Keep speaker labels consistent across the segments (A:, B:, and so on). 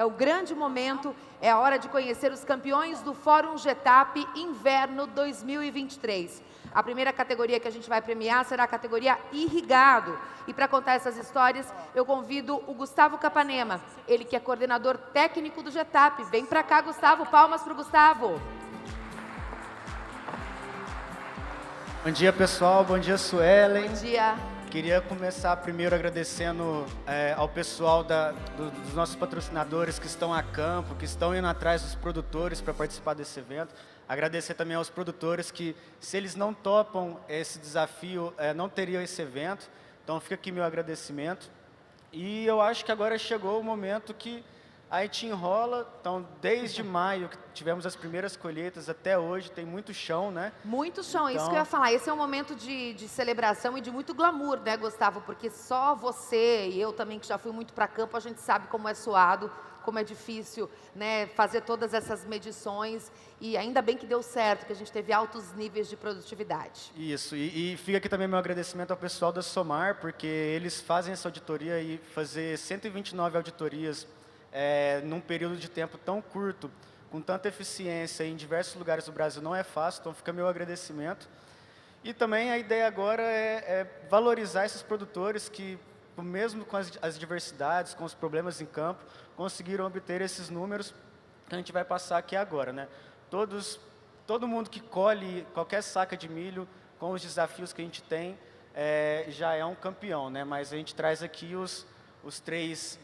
A: É o grande momento, é a hora de conhecer os campeões do Fórum Getap Inverno 2023. A primeira categoria que a gente vai premiar será a categoria Irrigado. E para contar essas histórias, eu convido o Gustavo Capanema, ele que é coordenador técnico do Getap. Vem para cá, Gustavo, palmas para o Gustavo.
B: Bom dia, pessoal. Bom dia, Suelen.
A: Bom dia.
B: Queria começar primeiro agradecendo ao pessoal dos nossos patrocinadores que estão a campo, que estão indo atrás dos produtores para participar desse evento. Agradecer também aos produtores que, se eles não topam esse desafio, não teriam esse evento. Então, fica aqui meu agradecimento. E eu acho que agora chegou o momento que a gente enrola. Então, desde maio, que tivemos as primeiras colheitas, até hoje, tem muito chão, né?
A: Muito chão,
B: então,
A: isso que eu ia falar. Esse é um momento de celebração e de muito glamour, né, Gustavo? Porque só você e eu também, que já fui muito para campo, a gente sabe como é suado, como é difícil, né, fazer todas essas medições. E ainda bem que deu certo, que a gente teve altos níveis de produtividade.
B: Isso, e fica aqui também meu agradecimento ao pessoal da Somar, porque eles fazem essa auditoria e fazer 129 auditorias num período de tempo tão curto, com tanta eficiência em diversos lugares do Brasil, não é fácil, então fica meu agradecimento. E também a ideia agora é valorizar esses produtores que, mesmo com as diversidades, com os problemas em campo, conseguiram obter esses números que a gente vai passar aqui agora, né? Todo mundo que colhe qualquer saca de milho, com os desafios que a gente tem, já é um campeão, né? Mas a gente traz aqui os três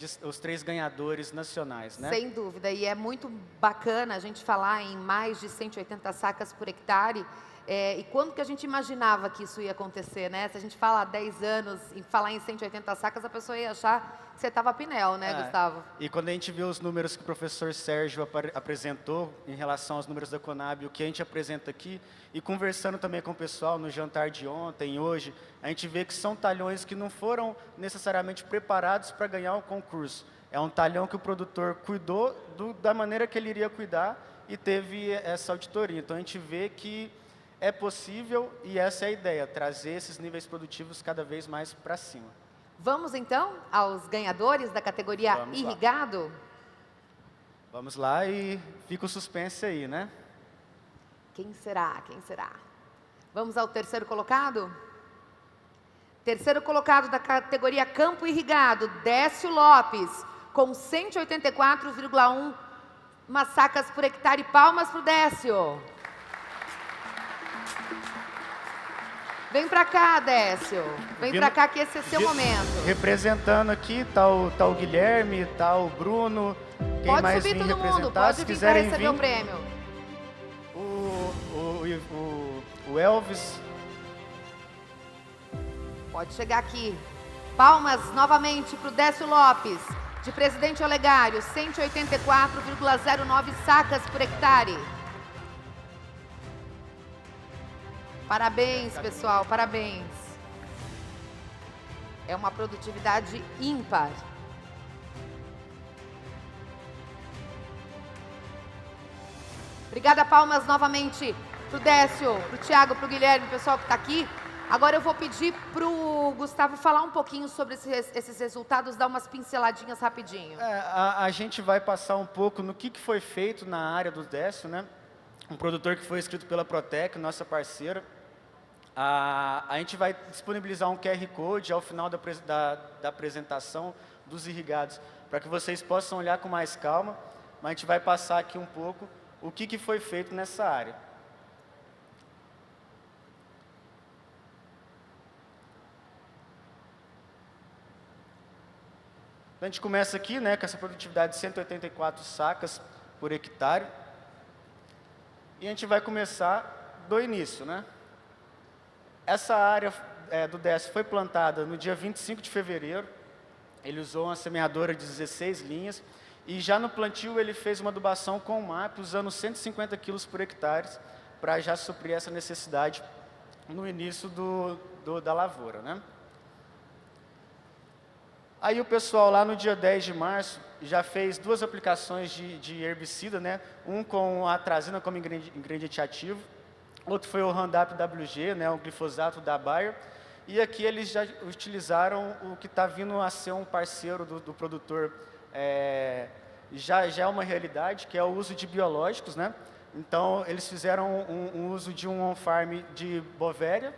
B: ganhadores nacionais, né?
A: Sem dúvida, e é muito bacana a gente falar em mais de 180 sacas por hectare. E quando que a gente imaginava que isso ia acontecer, né? Se a gente fala há 10 anos e falar em 180 sacas, a pessoa ia achar que você estava pinel, né, Gustavo?
B: E quando a gente viu os números que o professor Sérgio apresentou em relação aos números da Conab, o que a gente apresenta aqui, e conversando também com o pessoal no jantar de ontem e hoje, a gente vê que são talhões que não foram necessariamente preparados para ganhar o concurso. É um talhão que o produtor cuidou da maneira que ele iria cuidar e teve essa auditoria. Então, a gente vê que é possível e essa é a ideia, trazer esses níveis produtivos cada vez mais para cima.
A: Vamos, então, aos ganhadores da categoria Irrigado?
B: Vamos lá e fica o suspense aí, né?
A: Quem será? Quem será? Vamos ao terceiro colocado? Terceiro colocado da categoria Campo Irrigado, Décio Lopes, com 184,1 sacas por hectare. Palmas para o Décio. Vem para cá, Décio. Vem para cá que esse é seu momento.
B: Representando aqui, tá o Guilherme, tá o Bruno. Quem
A: pode
B: mais
A: subir
B: vir
A: todo mundo,
B: representar?
A: pode
B: Se
A: vir para
B: quiserem
A: receber o prêmio.
B: O Elvis.
A: Pode chegar aqui. Palmas novamente para o Décio Lopes, de Presidente Olegário, 184,09 sacas por hectare. Parabéns, pessoal, parabéns. É uma produtividade ímpar. Obrigada, palmas novamente para o Décio, para o Thiago, para o Guilherme, o pessoal que está aqui. Agora eu vou pedir para o Gustavo falar um pouquinho sobre esses resultados, dar umas pinceladinhas rapidinho.
B: A gente vai passar um pouco no que foi feito na área do Décio, né? Um produtor que foi inscrito pela Protec, nossa parceira. A gente vai disponibilizar um QR Code ao final da apresentação dos irrigados, para que vocês possam olhar com mais calma, mas a gente vai passar aqui um pouco o que foi feito nessa área. A gente começa aqui, né, com essa produtividade de 184 sacas por hectare, e a gente vai começar do início, né? Essa área do Décio foi plantada no dia 25 de fevereiro, ele usou uma semeadora de 16 linhas, e já no plantio ele fez uma adubação com o MAP, usando 150 quilos por hectare, para já suprir essa necessidade no início da lavoura, né? Aí o pessoal lá no dia 10 de março já fez 2 aplicações de herbicida, né? Um com a atrazina como ingrediente ativo, outro foi o Roundup WG, né? O glifosato da Bayer. E aqui eles já utilizaram o que está vindo a ser um parceiro do produtor já é uma realidade, que é o uso de biológicos, né? Então, eles fizeram um uso de um on-farm de Bovéria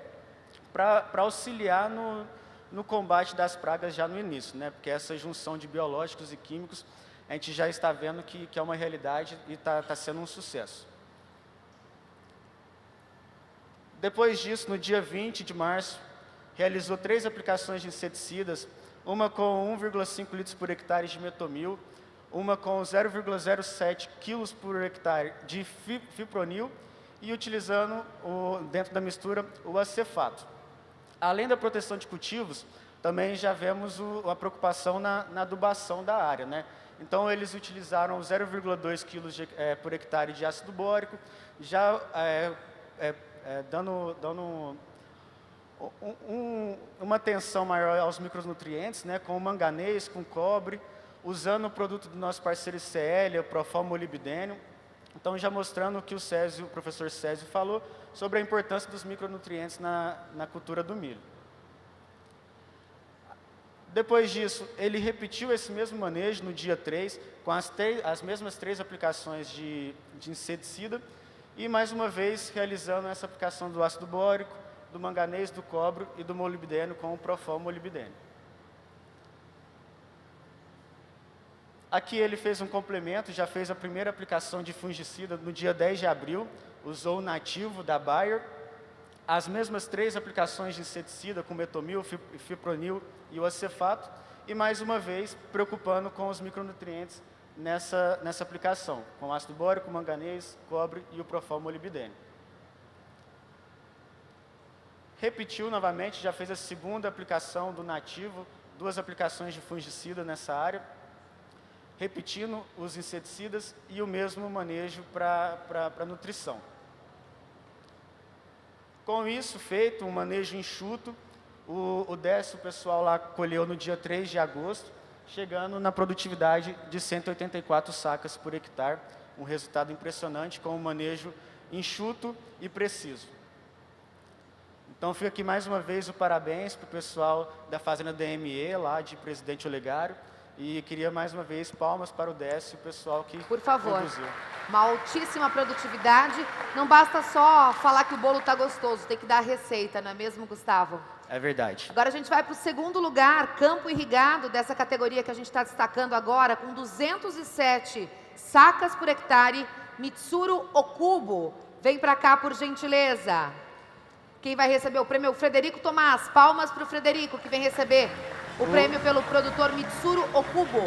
B: para auxiliar no combate das pragas já no início, né? Porque essa junção de biológicos e químicos, a gente já está vendo que é uma realidade e está sendo um sucesso. Depois disso, no dia 20 de março, realizou 3 aplicações de inseticidas, uma com 1,5 litros por hectare de metomil, uma com 0,07 quilos por hectare de fipronil e utilizando, dentro da mistura, o acefato. Além da proteção de cultivos, também já vemos a preocupação na adubação da área, né? Então, eles utilizaram 0,2 quilos por hectare de ácido bórico, já dando uma atenção maior aos micronutrientes, né, com manganês, com cobre, usando o produto do nosso parceiro ICL, o Profal molibdênio. Então, já mostrando o que o professor Césio falou sobre a importância dos micronutrientes na cultura do milho. Depois disso, ele repetiu esse mesmo manejo no dia 3, com as mesmas 3 aplicações de inseticida, e mais uma vez realizando essa aplicação do ácido bórico, do manganês, do cobre e do molibdênio com o Profal molibdênio. Aqui ele fez um complemento, já fez a primeira aplicação de fungicida no dia 10 de abril, usou o nativo da Bayer, as mesmas 3 aplicações de inseticida com metomil, fipronil e o acefato, e mais uma vez preocupando com os micronutrientes nessa aplicação, com ácido bórico, manganês, cobre e o Profal molibdênio. Repetiu novamente, já fez a segunda aplicação do nativo, 2 aplicações de fungicida nessa área, repetindo os inseticidas e o mesmo manejo para nutrição. Com isso feito, um manejo enxuto, o Décio, o pessoal lá colheu no dia 3 de agosto, chegando na produtividade de 184 sacas por hectare, um resultado impressionante com um manejo enxuto e preciso. Então, fica aqui mais uma vez o parabéns para o pessoal da Fazenda DME, lá de Presidente Olegário, e queria mais uma vez palmas para o Décio e o pessoal que
A: Por favor,
B: produziu.
A: uma altíssima produtividade. Não basta só falar que o bolo está gostoso, tem que dar a receita, não é mesmo, Gustavo?
B: É verdade.
A: Agora a gente vai para o segundo lugar, campo irrigado, dessa categoria que a gente está destacando agora, com 207 sacas por hectare, Mitsuru Okubo. Vem para cá, por gentileza. Quem vai receber o prêmio é o Frederico Tomás. Palmas para o Frederico, que vem receber o prêmio pelo produtor Mitsuru Okubo.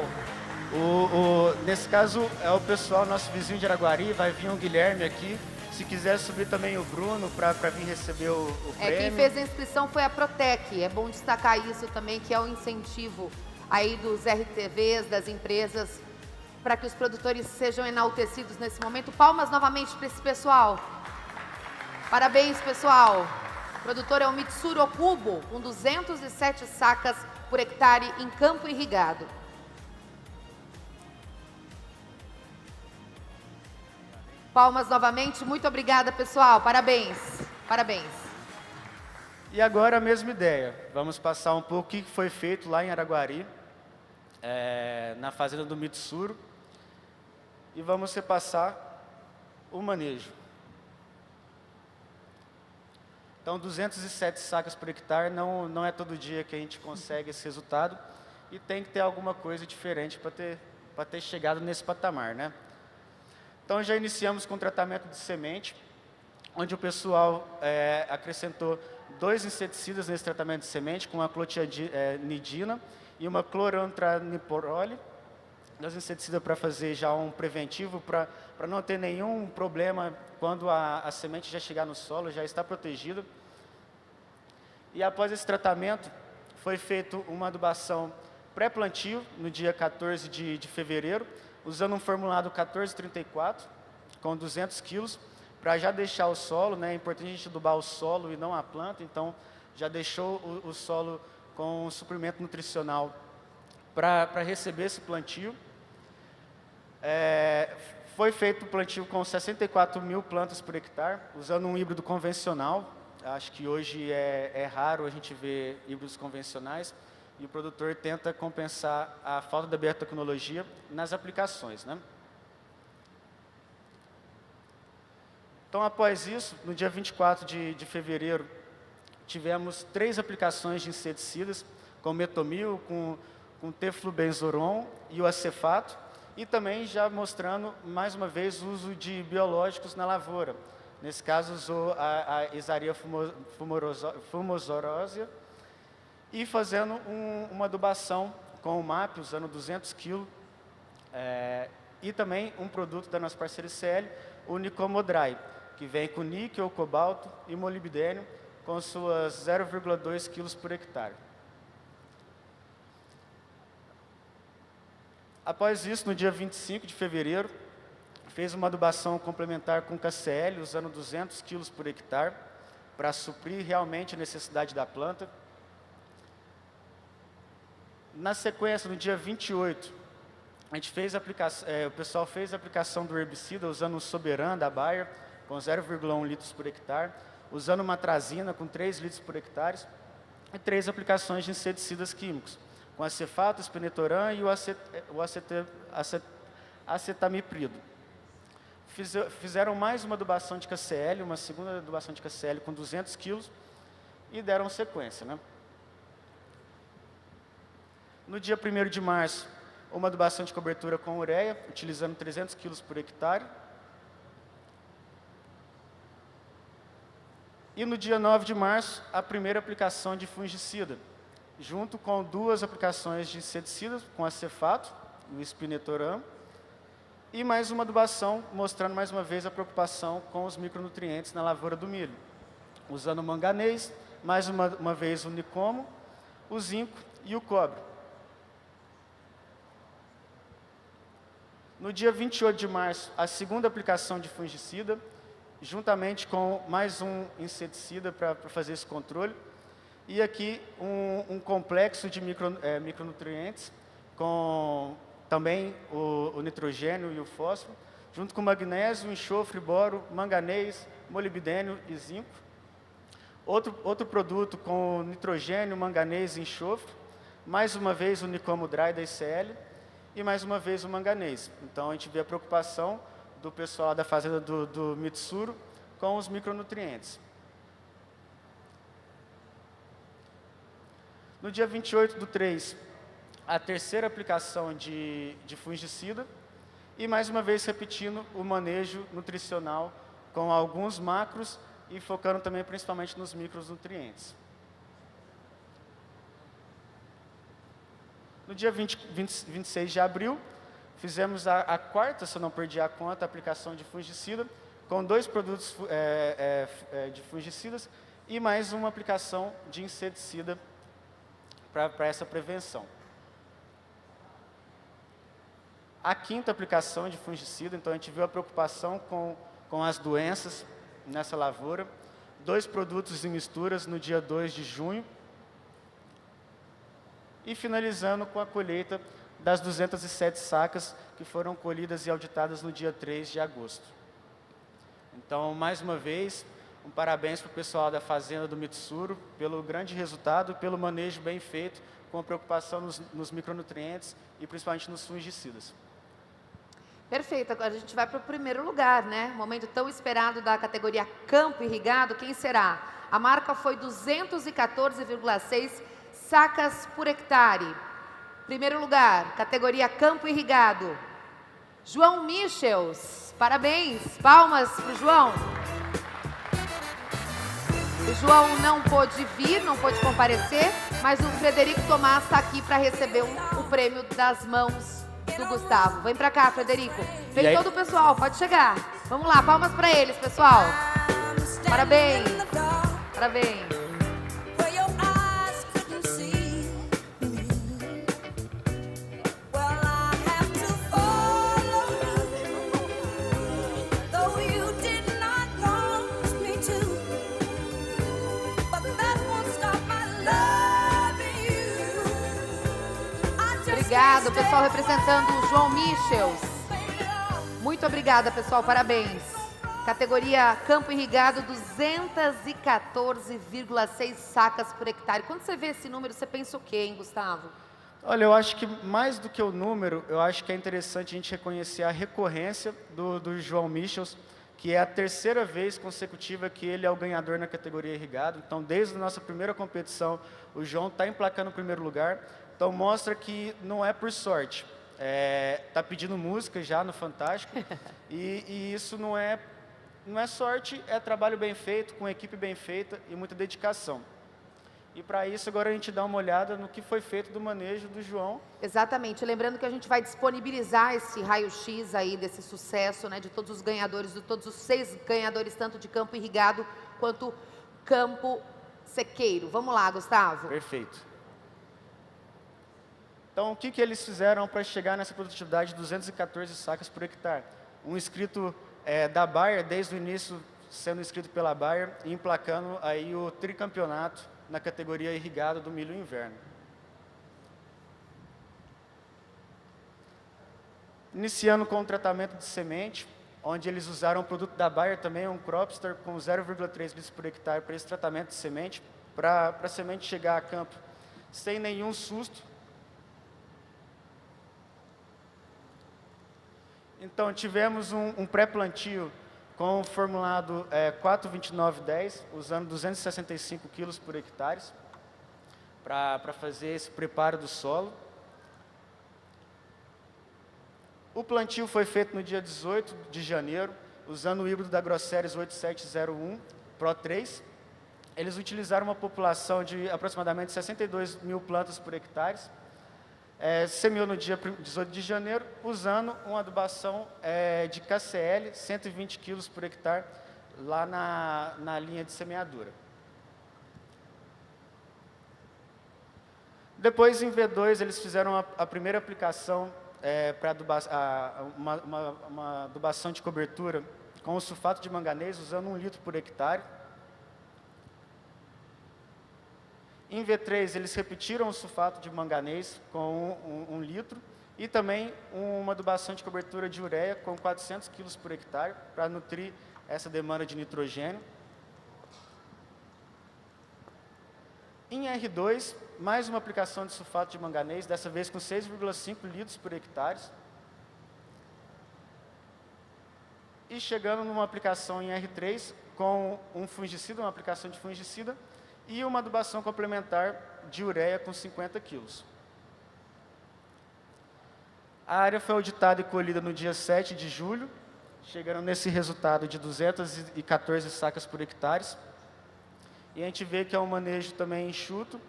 B: Nesse caso, é o pessoal, nosso vizinho de Araguari, vai vir o Guilherme aqui. Se quiser subir também o Bruno para vir receber o prêmio.
A: Quem fez a inscrição foi a Protec. É bom destacar isso também, que é um incentivo aí dos RTVs, das empresas, para que os produtores sejam enaltecidos nesse momento. Palmas novamente para esse pessoal. Parabéns, pessoal. O produtor é o Mitsuru Okubo, com 207 sacas por hectare em campo irrigado. Palmas novamente, muito obrigada, pessoal. Parabéns, parabéns.
B: E agora a mesma ideia. Vamos passar um pouco o que foi feito lá em Araguari, na fazenda do Mitsuru, e vamos repassar o manejo. Então, 207 sacas por hectare não é todo dia que a gente consegue esse resultado, e tem que ter alguma coisa diferente para ter chegado nesse patamar, né? Então, já iniciamos com o tratamento de semente, onde o pessoal acrescentou 2 inseticidas nesse tratamento de semente, com a clotianidina e uma clorantraniliprole, 2 inseticidas para fazer já um preventivo, para não ter nenhum problema quando a semente já chegar no solo, já está protegida. E após esse tratamento, foi feita uma adubação pré-plantio, no dia 14 de fevereiro, usando um formulado 1434, com 200 quilos, para já deixar o solo, né? É importante a gente adubar o solo e não a planta, então já deixou o solo com um suprimento nutricional para receber esse plantio. Foi feito o plantio com 64 mil plantas por hectare, usando um híbrido convencional. Acho que hoje é raro a gente ver híbridos convencionais. e o produtor tenta compensar a falta da biotecnologia nas aplicações, né? Então, após isso, no dia 24 de fevereiro, tivemos 3 aplicações de inseticidas, com metomil, com teflubenzuron e o acefato, e também já mostrando, mais uma vez, o uso de biológicos na lavoura. Nesse caso, usou a Isaria fumosorosea e fazendo uma adubação com o MAP, usando 200 kg, e também um produto da nossa parceira ICL, o Nicomodry, que vem com níquel, cobalto e molibdênio, com suas 0,2 kg por hectare. Após isso, no dia 25 de fevereiro, fez uma adubação complementar com KCl, usando 200 kg por hectare, para suprir realmente a necessidade da planta. Na sequência, no dia 28, a gente fez o pessoal fez a aplicação do herbicida usando o Soberan da Bayer, com 0,1 litros por hectare, usando uma atrazina com 3 litros por hectare, e 3 aplicações de inseticidas químicos, com acefato, espinetoram e o acetamiprido. Fizeram mais uma adubação de KCl, uma segunda adubação de KCl com 200 kg e deram sequência, né? No dia 1º de março, uma adubação de cobertura com ureia, utilizando 300 kg por hectare. E no dia 9 de março, a primeira aplicação de fungicida, junto com 2 aplicações de inseticidas, com acefato, o espinetoram, e mais uma adubação, mostrando mais uma vez a preocupação com os micronutrientes na lavoura do milho, usando o manganês, mais uma vez o nicomo, o zinco e o cobre. No dia 28 de março, a segunda aplicação de fungicida, juntamente com mais um inseticida para fazer esse controle, e aqui um complexo de micronutrientes, com também o nitrogênio e o fósforo, junto com magnésio, enxofre, boro, manganês, molibdênio e zinco. Outro produto com nitrogênio, manganês e enxofre, mais uma vez o Nicomodry da ICL e mais uma vez o manganês. Então, a gente vê a preocupação do pessoal da fazenda do Mitsuru com os micronutrientes. No dia 28/3, a terceira aplicação de fungicida e, mais uma vez, repetindo o manejo nutricional com alguns macros e focando também principalmente nos micronutrientes. No dia 26 de abril, fizemos a quarta, se eu não perdi a conta, aplicação de fungicida, com 2 produtos de fungicidas e mais uma aplicação de inseticida para essa prevenção. A quinta aplicação de fungicida, então a gente viu a preocupação com as doenças nessa lavoura, 2 produtos em misturas no dia 2 de junho, e finalizando com a colheita das 207 sacas que foram colhidas e auditadas no dia 3 de agosto. Então, mais uma vez, um parabéns para o pessoal da fazenda do Mitsuru pelo grande resultado, pelo manejo bem feito, com a preocupação nos micronutrientes e principalmente nos fungicidas.
A: Perfeito, agora a gente vai para o primeiro lugar, né? Momento tão esperado da categoria Campo Irrigado, quem será? A marca foi 214,6 sacas por hectare. Primeiro lugar, categoria Campo Irrigado, João Michels. Parabéns, palmas para o João. O João não pôde vir, não pôde comparecer, mas o Frederico Tomás está aqui para receber o prêmio das mãos do Gustavo. Vem para cá, Frederico. Vem todo o pessoal, pode chegar. Vamos lá, palmas para eles, pessoal. Parabéns. Parabéns. Obrigada, o pessoal representando o João Michels. Muito obrigada, pessoal, parabéns. Categoria campo irrigado, 214,6 sacas por hectare. Quando você vê esse número, você pensa o quê, hein, Gustavo?
B: Olha, eu acho que mais do que o número, eu acho que é interessante a gente reconhecer a recorrência do João Michels, que é a terceira vez consecutiva que ele é o ganhador na categoria irrigado. Então, desde a nossa primeira competição, o João está emplacando o primeiro lugar. Então, mostra que não é por sorte. Está pedindo música já no Fantástico, e isso não é sorte, é trabalho bem feito, com equipe bem feita e muita dedicação. E para isso, agora a gente dá uma olhada no que foi feito do manejo do João.
A: Exatamente. Lembrando que a gente vai disponibilizar esse raio-x aí desse sucesso, né, de todos os ganhadores, de todos os 6 ganhadores, tanto de campo irrigado quanto campo sequeiro. Vamos lá, Gustavo.
B: Perfeito. Então, o que eles fizeram para chegar nessa produtividade de 214 sacas por hectare? Um inscrito da Bayer, desde o início sendo inscrito pela Bayer e emplacando aí o tricampeonato na categoria irrigado do milho inverno. Iniciando com o tratamento de semente, onde eles usaram o produto da Bayer também, um Cropstar com 0,3 litros por hectare para esse tratamento de semente, para a semente chegar a campo sem nenhum susto. Então, tivemos um pré-plantio com o formulado 4,29,10, usando 265 quilos por hectare, para fazer esse preparo do solo. O plantio foi feito no dia 18 de janeiro, usando o híbrido da Grosseries 8701 Pro 3. Eles utilizaram uma população de aproximadamente 62 mil plantas por hectare. Semeou no dia 18 de janeiro, usando uma adubação de KCl, 120 quilos por hectare, lá na linha de semeadura. Depois, em V2, eles fizeram a primeira aplicação para uma adubação de cobertura com o sulfato de manganês, usando 1 litro por hectare. Em V3, eles repetiram o sulfato de manganês com 1 litro e também uma adubação de cobertura de ureia com 400 quilos por hectare para nutrir essa demanda de nitrogênio. Em R2, mais uma aplicação de sulfato de manganês, dessa vez com 6,5 litros por hectare. E chegando numa aplicação em R3 com um fungicida, uma aplicação de fungicida, e uma adubação complementar de ureia com 50 quilos. A área foi auditada e colhida no dia 7 de julho, chegando nesse resultado de 214 sacas por hectare. E a gente vê que é um manejo também enxuto,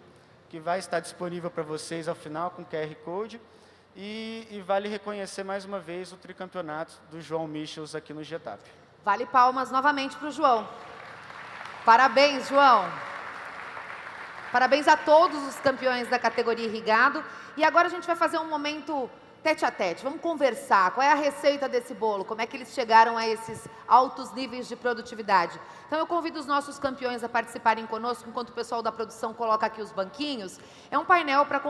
B: que vai estar disponível para vocês ao final com QR Code. E vale reconhecer mais uma vez o tricampeonato do João Michels aqui no Getap.
A: Vale palmas novamente para o João. Parabéns, João. Parabéns a todos os campeões da categoria irrigado. E agora a gente vai fazer um momento tete a tete. Vamos conversar. Qual é a receita desse bolo? Como é que eles chegaram a esses altos níveis de produtividade? Então eu convido os nossos campeões a participarem conosco, enquanto o pessoal da produção coloca aqui os banquinhos. É um painel para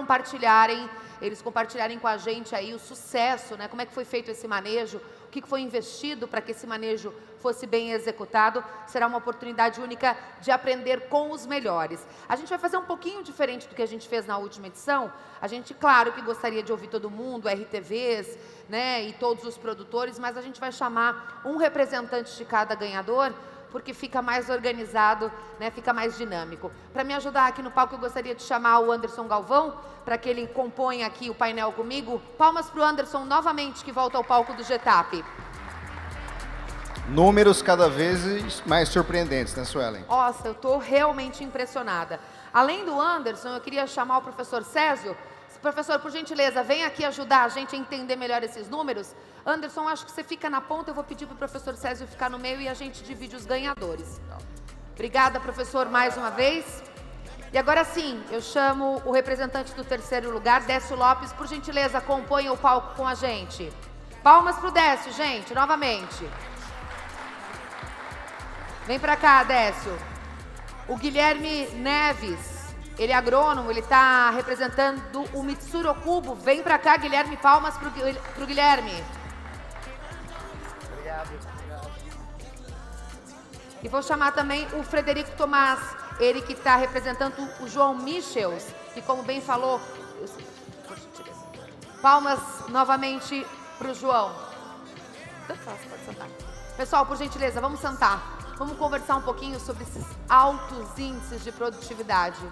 A: eles compartilharem com a gente aí o sucesso, né? Como é que foi feito esse manejo, o que foi investido para que esse manejo fosse bem executado. Será uma oportunidade única de aprender com os melhores. A gente vai fazer um pouquinho diferente do que a gente fez na última edição. A gente, claro, que gostaria de ouvir todo mundo, RTVs, né, e todos os produtores, mas a gente vai chamar um representante de cada ganhador, porque fica mais organizado, né, fica mais dinâmico. Para me ajudar aqui no palco, eu gostaria de chamar o Anderson Galvão, para que ele componha aqui o painel comigo. Palmas para o Anderson novamente, que volta ao palco do Getap.
C: Números cada vez mais surpreendentes, né, Suelen?
A: Nossa, eu estou realmente impressionada. Além do Anderson, eu queria chamar o professor Césio. Professor, por gentileza, vem aqui ajudar a gente a entender melhor esses números. Anderson, acho que você fica na ponta, eu vou pedir para o professor Césio ficar no meio e a gente divide os ganhadores. Obrigada, professor, mais uma vez. E agora sim, eu chamo o representante do terceiro lugar, Décio Lopes. Por gentileza, acompanhe o palco com a gente. Palmas para o Décio, gente, novamente. Vem para cá, Décio. O Guilherme Neves. Ele é agrônomo, ele está representando o Mitsuro Cubo. Vem para cá, Guilherme, palmas para o Guilherme.
B: Obrigado.
A: E vou chamar também o Frederico Tomás, ele que está representando o João Michels, que como bem falou, palmas novamente para o João. Tanto faz, pode sentar. Pessoal, por gentileza, vamos sentar. Vamos conversar um pouquinho sobre esses altos índices de produtividade.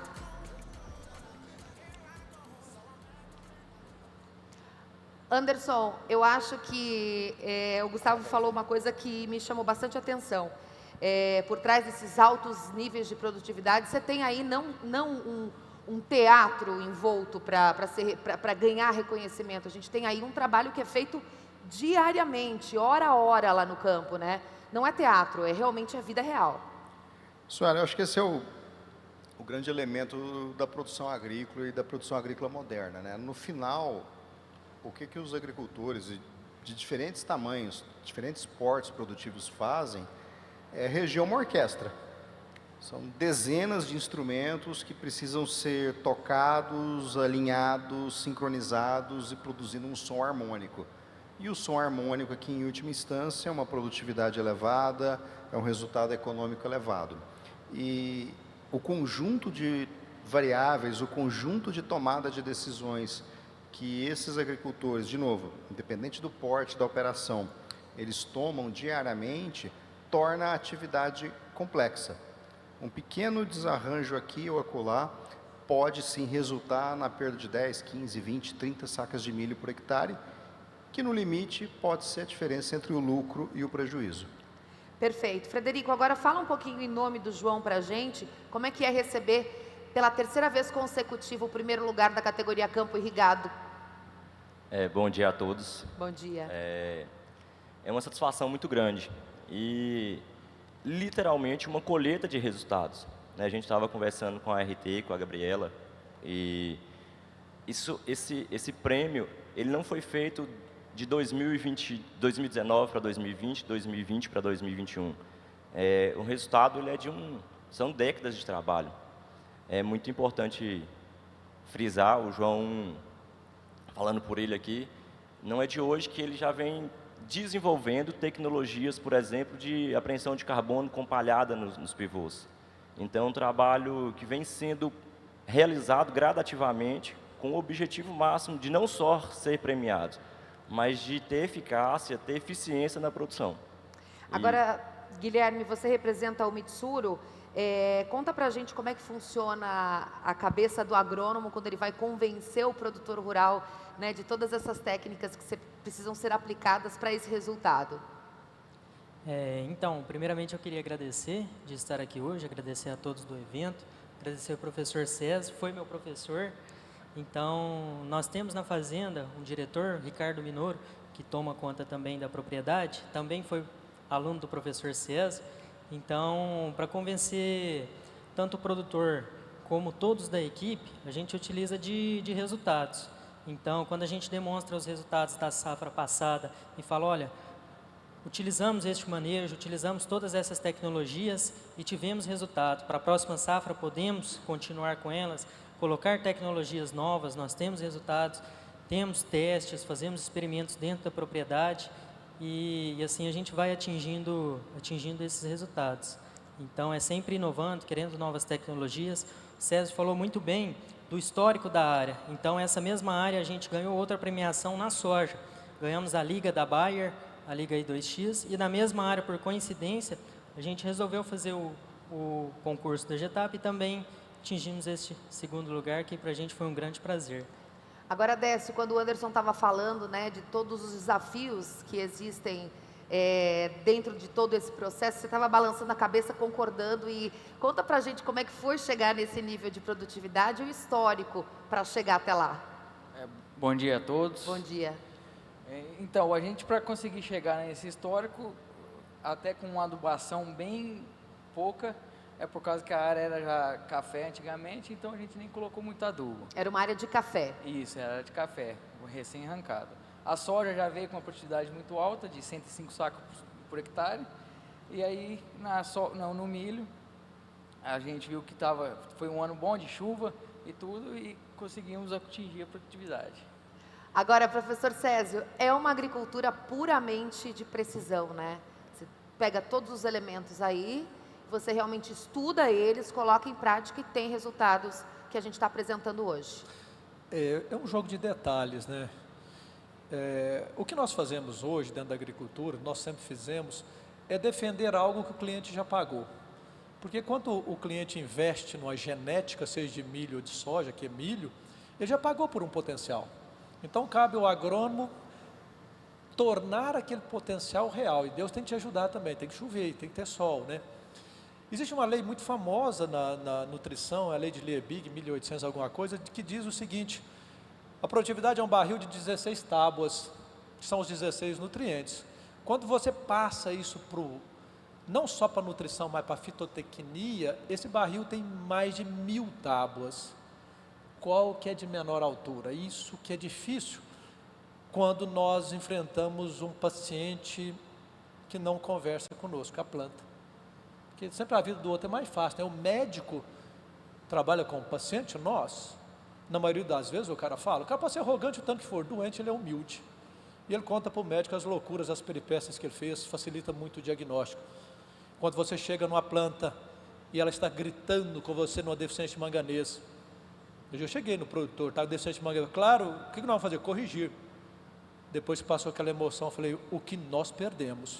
A: Anderson, eu acho que o Gustavo falou uma coisa que me chamou bastante atenção. Por trás desses altos níveis de produtividade, você tem aí não um teatro envolto para ganhar reconhecimento. A gente tem aí um trabalho que é feito diariamente, hora a hora lá no campo, né? Não é teatro, é realmente a vida real.
C: Sueli, eu acho que esse é o grande elemento da produção agrícola e da produção agrícola moderna, né? No final, o que os agricultores de diferentes tamanhos, diferentes portes produtivos fazem é reger uma orquestra. São dezenas de instrumentos que precisam ser tocados, alinhados, sincronizados e produzindo um som harmônico. E o som harmônico aqui, em última instância, é uma produtividade elevada, é um resultado econômico elevado. E o conjunto de variáveis, o conjunto de tomada de decisões que esses agricultores, de novo, independente do porte da operação, eles tomam diariamente, torna a atividade complexa. Um pequeno desarranjo aqui ou acolá pode sim resultar na perda de 10, 15, 20, 30 sacas de milho por hectare, que no limite pode ser a diferença entre o lucro e o prejuízo.
A: Perfeito. Frederico, agora fala um pouquinho em nome do João para a gente, como é que é receber pela terceira vez consecutiva o primeiro lugar da categoria Campo Irrigado.
D: Bom dia a todos.
A: Bom dia.
D: É uma satisfação muito grande e literalmente uma colheita de resultados, né? A gente estava conversando com a RT, com a Gabriela, e esse prêmio ele não foi feito de 2019 para 2020, 2020 para 2021. O resultado ele são décadas de trabalho. É muito importante frisar, o João, falando por ele aqui, não é de hoje que ele já vem desenvolvendo tecnologias, por exemplo, de apreensão de carbono com palhada nos pivôs. Então, é um trabalho que vem sendo realizado gradativamente com o objetivo máximo de não só ser premiado, mas de ter eficácia, ter eficiência na produção.
A: Agora, Guilherme, você representa o Mitsuru. Conta pra gente como é que funciona a cabeça do agrônomo quando ele vai convencer o produtor rural, né, de todas essas técnicas que precisam ser aplicadas para esse resultado.
E: Então, primeiramente eu queria agradecer de estar aqui hoje, agradecer a todos do evento, agradecer ao professor César, foi meu professor. Então, nós temos na fazenda um diretor, Ricardo Minoro, que toma conta também da propriedade, também foi aluno do professor César. Então, para convencer tanto o produtor como todos da equipe, a gente utiliza de resultados. Então, quando a gente demonstra os resultados da safra passada e fala, olha, utilizamos este manejo, utilizamos todas essas tecnologias e tivemos resultados. Para a próxima safra, podemos continuar com elas, colocar tecnologias novas, nós temos resultados, temos testes, fazemos experimentos dentro da propriedade e assim a gente vai atingindo esses resultados. Então, é sempre inovando, querendo novas tecnologias. O César falou muito bem do histórico da área. Então, essa mesma área a gente ganhou outra premiação na soja. Ganhamos a Liga da Bayer, a Liga I2X, e na mesma área, por coincidência, a gente resolveu fazer o concurso da GETAP e também atingimos este segundo lugar, que para a gente foi um grande prazer.
A: Agora, Décio, quando o Anderson estava falando, né, de todos os desafios que existem dentro de todo esse processo, você estava balançando a cabeça, concordando, e conta pra gente como é que foi chegar nesse nível de produtividade e o histórico para chegar até lá.
F: Bom dia a todos.
A: Bom dia.
F: Então, a gente, para conseguir chegar nesse histórico, até com uma adubação bem pouca, é por causa que a área era já café antigamente, então a gente nem colocou muito adubo.
A: Era uma área de café.
F: Isso, era de café, recém-arrancado. A soja já veio com uma produtividade muito alta, de 105 sacos por hectare, e aí no milho, a gente viu que foi um ano bom de chuva e tudo, e conseguimos atingir a produtividade.
A: Agora, professor Césio, é uma agricultura puramente de precisão, né? Você pega todos os elementos aí você realmente estuda eles, coloca em prática e tem resultados que a gente está apresentando hoje.
G: É um jogo de detalhes, né? O que nós fazemos hoje dentro da agricultura, nós sempre fizemos, é defender algo que o cliente já pagou. Porque quando o cliente investe numa genética, seja de milho ou de soja, que é milho, ele já pagou por um potencial. Então cabe ao agrônomo tornar aquele potencial real. E Deus tem que te ajudar também, tem que chover, tem que ter sol, né? Existe uma lei muito famosa na nutrição, a lei de Liebig, 1800 alguma coisa, que diz o seguinte: a produtividade é um barril de 16 tábuas, que são os 16 nutrientes. Quando você passa isso não só para a nutrição, mas para a fitotecnia, esse barril tem mais de 1000 tábuas. Qual que é de menor altura? Isso que é difícil quando nós enfrentamos um paciente que não conversa conosco, a planta. Porque sempre a vida do outro é mais fácil, né? O médico trabalha com o paciente, nós, na maioria das vezes o cara pode ser arrogante o tanto que for, doente ele é humilde. E ele conta para o médico as loucuras, as peripécias que ele fez, facilita muito o diagnóstico. Quando você chega numa planta e ela está gritando com você numa deficiência de manganês. Eu já cheguei no produtor, estava deficiente de manganês. Claro, o que nós vamos fazer? Corrigir. Depois que passou aquela emoção, eu falei, o que nós perdemos?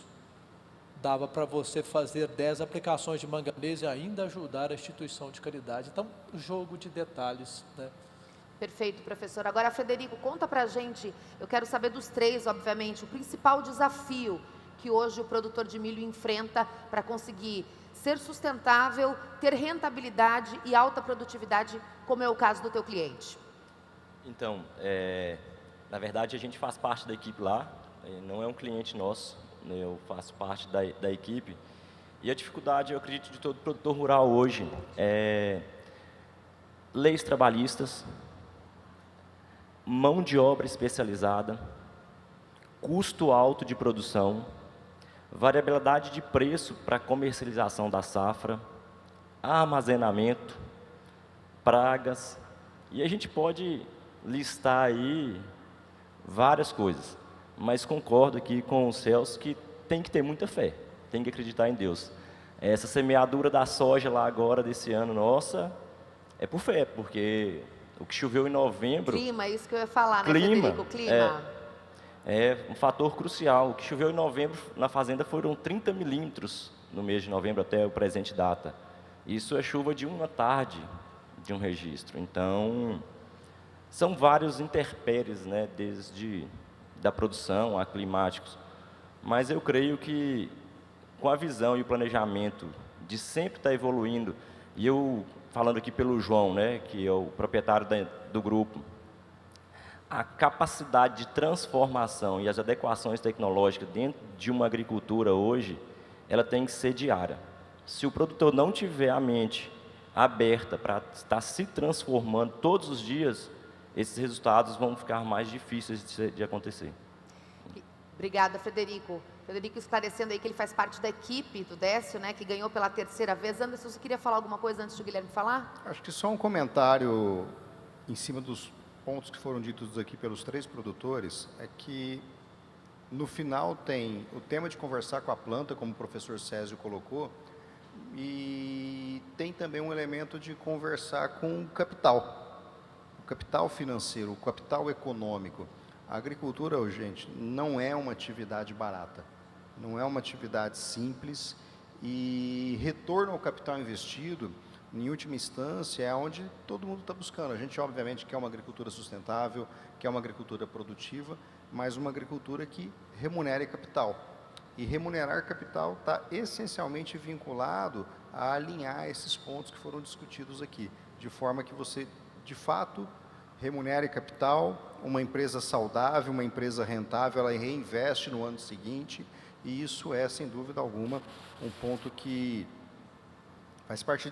G: Dava para você fazer 10 aplicações de manganês e ainda ajudar a instituição de caridade. Então, jogo de detalhes, né?
A: Perfeito, professor. Agora, Frederico, conta pra gente, eu quero saber dos três, obviamente, o principal desafio que hoje o produtor de milho enfrenta para conseguir ser sustentável, ter rentabilidade e alta produtividade, como é o caso do teu cliente.
D: Então, na verdade, a gente faz parte da equipe lá, não é um cliente nosso, né, eu faço parte da equipe. E a dificuldade, eu acredito, de todo produtor rural hoje é leis trabalhistas, mão de obra especializada, custo alto de produção, variabilidade de preço para comercialização da safra, armazenamento, pragas, e a gente pode listar aí várias coisas, mas concordo aqui com o Celso que tem que ter muita fé, tem que acreditar em Deus. Essa semeadura da soja lá agora desse ano, nossa, é por fé, porque o que choveu em novembro...
A: Clima, é isso que eu ia falar, né, Frederico? Clima.
D: É um fator crucial. O que choveu em novembro na fazenda foram 30 milímetros no mês de novembro até o presente data. Isso é chuva de uma tarde de um registro. Então, são vários intempéries, né, desde da produção a climáticos. Mas eu creio que com a visão e o planejamento de sempre estar evoluindo, e eu falando aqui pelo João, né, que é o proprietário do grupo, a capacidade de transformação e as adequações tecnológicas dentro de uma agricultura hoje, ela tem que ser diária. Se o produtor não tiver a mente aberta para estar se transformando todos os dias, esses resultados vão ficar mais difíceis de acontecer.
A: Obrigada, Frederico. Frederico esclarecendo aí que ele faz parte da equipe do Décio, né, que ganhou pela 3ª vez. Anderson, você queria falar alguma coisa antes do Guilherme falar?
C: Acho que só um comentário em cima dos pontos que foram ditos aqui pelos 3 produtores, é que no final tem o tema de conversar com a planta, como o professor Césio colocou, e tem também um elemento de conversar com o capital financeiro, o capital econômico. A agricultura, gente, não é uma atividade barata, não é uma atividade simples, e retorno ao capital investido, em última instância, é onde todo mundo está buscando. A gente, obviamente, quer uma agricultura sustentável, quer uma agricultura produtiva, mas uma agricultura que remunere capital. E remunerar capital está essencialmente vinculado a alinhar esses pontos que foram discutidos aqui, de forma que você, de fato, remunere capital, uma empresa saudável, uma empresa rentável, ela reinveste no ano seguinte, e isso é, sem dúvida alguma, um ponto que faz parte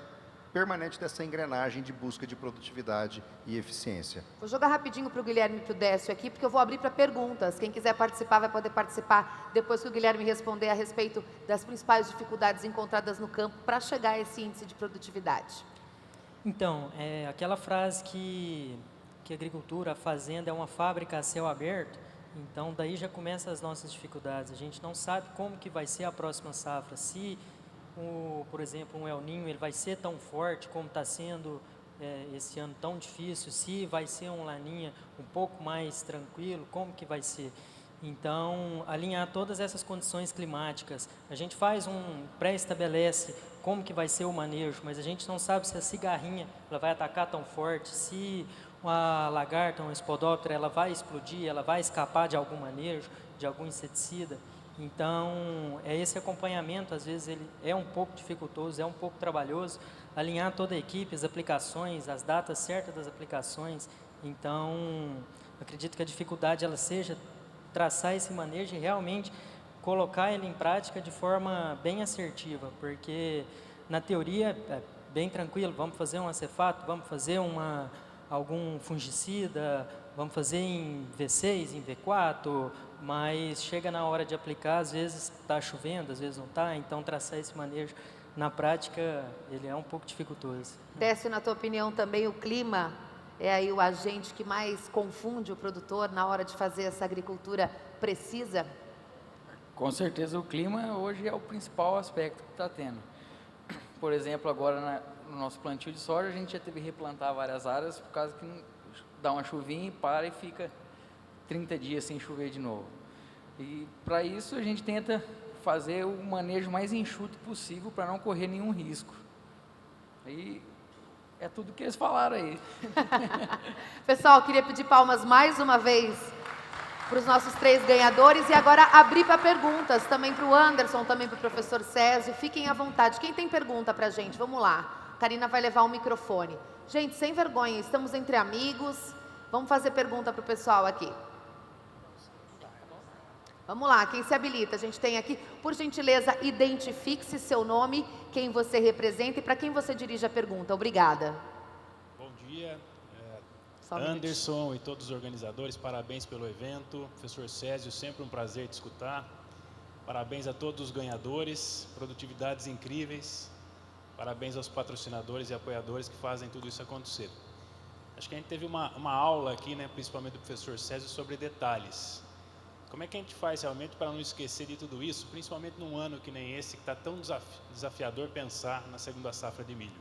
C: permanente dessa engrenagem de busca de produtividade e eficiência.
A: Vou jogar rapidinho para o Guilherme e para o Décio aqui, porque eu vou abrir para perguntas. Quem quiser participar vai poder participar depois que o Guilherme responder a respeito das principais dificuldades encontradas no campo para chegar a esse índice de produtividade.
E: Então, aquela frase que a agricultura, a fazenda é uma fábrica a céu aberto, então daí já começam as nossas dificuldades. A gente não sabe como que vai ser a próxima safra, se por exemplo, um El Niño, ele vai ser tão forte como está sendo esse ano tão difícil, se vai ser um Laninha um pouco mais tranquilo, como que vai ser. Então, alinhar todas essas condições climáticas. A gente pré-estabelece como que vai ser o manejo, mas a gente não sabe se a cigarrinha ela vai atacar tão forte, se a lagarta, uma espodóptera, ela vai explodir, ela vai escapar de algum manejo, de algum inseticida. Então, esse acompanhamento, às vezes, ele é um pouco dificultoso, é um pouco trabalhoso, alinhar toda a equipe, as aplicações, as datas certas das aplicações. Então, acredito que a dificuldade ela seja traçar esse manejo e realmente colocar ele em prática de forma bem assertiva, porque na teoria é bem tranquilo, vamos fazer um acefato, vamos fazer algum fungicida, vamos fazer em V6, em V4, mas chega na hora de aplicar, às vezes está chovendo, às vezes não está, então traçar esse manejo na prática, ele é um pouco dificultoso.
A: Décio, na tua opinião também o clima é aí o agente que mais confunde o produtor na hora de fazer essa agricultura precisa?
F: Com certeza o clima hoje é o principal aspecto que está tendo. Por exemplo, agora no nosso plantio de soja, a gente já teve que replantar várias áreas por causa que dá uma chuvinha e para e fica 30 dias sem chover de novo. E para isso a gente tenta fazer o manejo mais enxuto possível para não correr nenhum risco. E é tudo que eles falaram aí.
A: Pessoal, queria pedir palmas mais uma vez para os nossos 3 ganhadores e agora abrir para perguntas, também para o Anderson, também para o professor Césio. Fiquem à vontade. Quem tem pergunta para a gente? Vamos lá. Karina vai levar o microfone. Gente, sem vergonha, estamos entre amigos. Vamos fazer pergunta para o pessoal aqui. Vamos lá, quem se habilita? A gente tem aqui, por gentileza, identifique-se seu nome, quem você representa e para quem você dirige a pergunta. Obrigada.
H: Bom dia,
A: Só um minutinho.
H: Anderson e todos os organizadores, parabéns pelo evento. Professor Césio, sempre um prazer te escutar. Parabéns a todos os ganhadores, produtividades incríveis. Parabéns aos patrocinadores e apoiadores que fazem tudo isso acontecer. Acho que a gente teve uma aula aqui, né, principalmente do professor Césio, sobre detalhes. Como é que a gente faz realmente para não esquecer de tudo isso, principalmente num ano que nem esse, que está tão desafiador pensar na segunda safra de milho?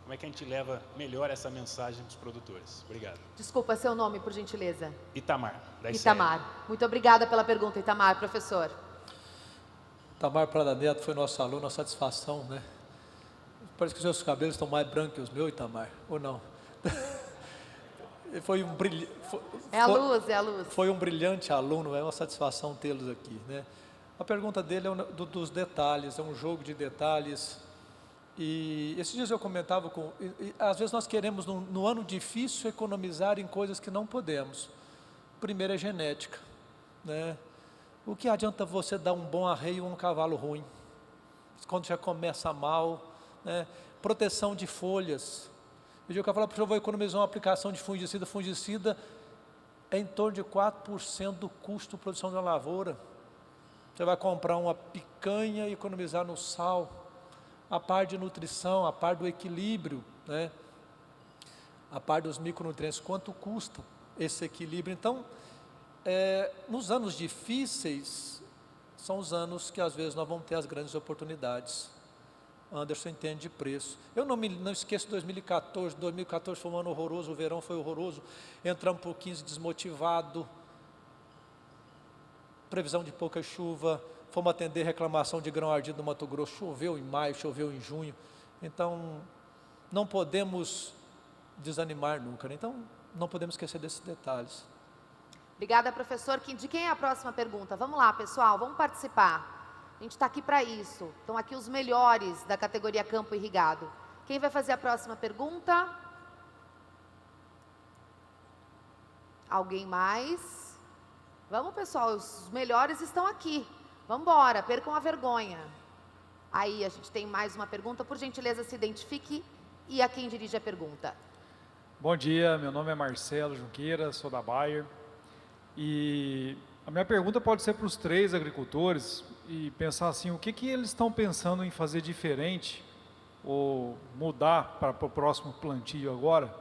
H: Como é que a gente leva melhor essa mensagem para os produtores? Obrigado.
A: Desculpa, seu nome, por gentileza.
H: Itamar, da ICE.
A: Itamar. Muito obrigada pela pergunta, Itamar. Professor.
G: Itamar Prada Neto foi nosso aluno, uma satisfação, né? Parece que os seus cabelos estão mais brancos que os meus, Itamar, ou não? Foi um brilhante.
A: É a luz, é a luz.
G: Foi um brilhante aluno, é uma satisfação tê-los aqui, né? A pergunta dele é dos detalhes, é um jogo de detalhes. E esses dias eu comentava às vezes nós queremos, no ano difícil, economizar em coisas que não podemos. Primeiro é genética, né? O que adianta você dar um bom arreio a um cavalo ruim? Quando já começa mal, né? Proteção de folhas. Eu digo que eu falo, eu vou economizar uma aplicação de fungicida. Fungicida é em torno de 4% do custo de produção de uma lavoura. Você vai comprar uma picanha e economizar no sal. A par de nutrição, a par do equilíbrio, né? A par dos micronutrientes, quanto custa esse equilíbrio? Então, nos anos difíceis, são os anos que às vezes nós vamos ter as grandes oportunidades. Anderson entende de preço. Eu não esqueço de 2014. 2014 foi um ano horroroso, o verão foi horroroso. Entramos por 15 desmotivado. Previsão de pouca chuva. Fomos atender reclamação de grão ardido no Mato Grosso. Choveu em maio, choveu em junho. Então, não podemos desanimar nunca, né? Então, não podemos esquecer desses detalhes.
A: Obrigada, professor. De quem é a próxima pergunta? Vamos lá, pessoal, vamos participar. A gente está aqui para isso. Estão aqui os melhores da categoria campo irrigado. Quem vai fazer a próxima pergunta? Alguém mais? Vamos, pessoal, os melhores estão aqui. Vamos embora, percam a vergonha. Aí, a gente tem mais uma pergunta. Por gentileza, se identifique e a quem dirige a pergunta.
I: Bom dia, meu nome é Marcelo Junqueira, sou da Bayer. E a minha pergunta pode ser para os 3 agricultores e pensar assim, o que eles estão pensando em fazer diferente ou mudar para o próximo plantio agora,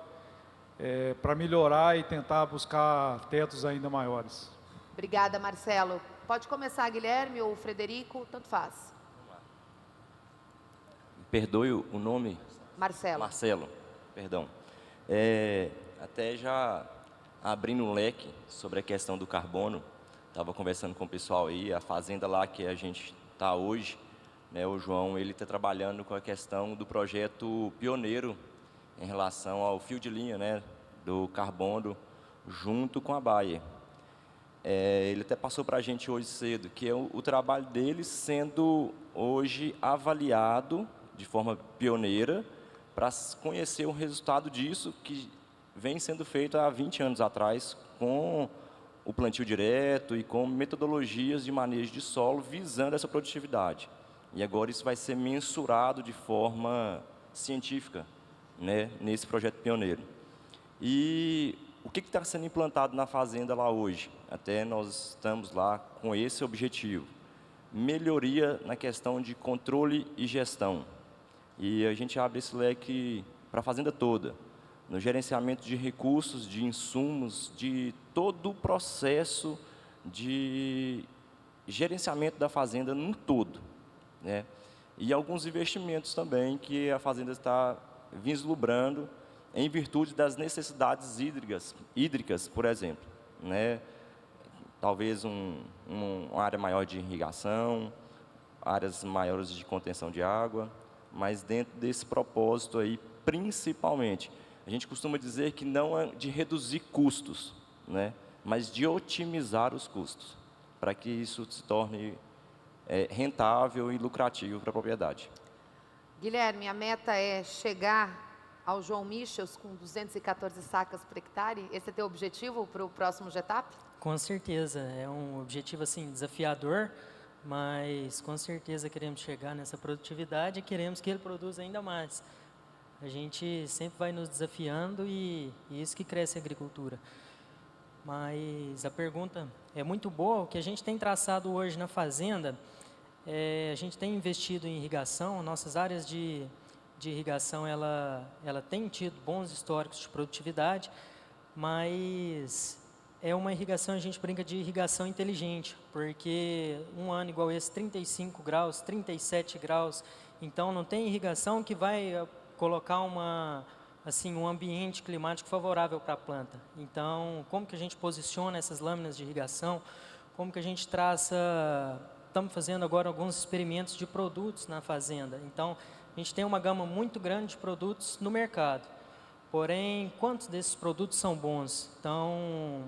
I: para melhorar e tentar buscar tetos ainda maiores.
A: Obrigada, Marcelo. Pode começar, Guilherme ou Frederico, tanto faz.
D: perdoe o nome?
A: Marcelo.
D: Marcelo, perdão. Até já abrindo um leque sobre a questão do carbono, estava conversando com o pessoal aí, a fazenda lá que a gente está hoje, né, o João, ele está trabalhando com a questão do projeto pioneiro em relação ao fio de linha, né, do carbono junto com a Bayer. Ele até passou para a gente hoje cedo, que é o trabalho dele sendo hoje avaliado de forma pioneira para conhecer o resultado disso que vem sendo feito há 20 anos atrás com o plantio direto e com metodologias de manejo de solo visando essa produtividade. E agora isso vai ser mensurado de forma científica, né, nesse projeto pioneiro. E o que está sendo implantado na fazenda lá hoje? Até nós estamos lá com esse objetivo. Melhoria na questão de controle e gestão. E a gente abre esse leque para a fazenda toda. No gerenciamento de recursos, de insumos, de todo o processo de gerenciamento da fazenda no todo, né? E alguns investimentos também que a fazenda está vislumbrando em virtude das necessidades hídricas, por exemplo, né? Talvez uma área maior de irrigação, áreas maiores de contenção de água, mas dentro desse propósito aí, principalmente, a gente costuma dizer que não é de reduzir custos, né, mas de otimizar os custos, para que isso se torne rentável e lucrativo para a propriedade.
A: Guilherme, a meta é chegar ao João Michels com 214 sacas por hectare? Esse é teu objetivo para o próximo GETAP?
E: Com certeza, é um objetivo assim desafiador, mas com certeza queremos chegar nessa produtividade e queremos que ele produza ainda mais. A gente sempre vai nos desafiando e isso que cresce a agricultura. Mas a pergunta é muito boa. O que a gente tem traçado hoje na fazenda, a gente tem investido em irrigação. Nossas áreas de irrigação, ela tem tido bons históricos de produtividade, mas é uma irrigação, a gente brinca de irrigação inteligente, porque um ano igual esse, 35 graus, 37 graus, então não tem irrigação que vai colocar um ambiente climático favorável para a planta. Então, como que a gente posiciona essas lâminas de irrigação? Como que a gente traça... Estamos fazendo agora alguns experimentos de produtos na fazenda. Então, a gente tem uma gama muito grande de produtos no mercado. Porém, quantos desses produtos são bons? Então,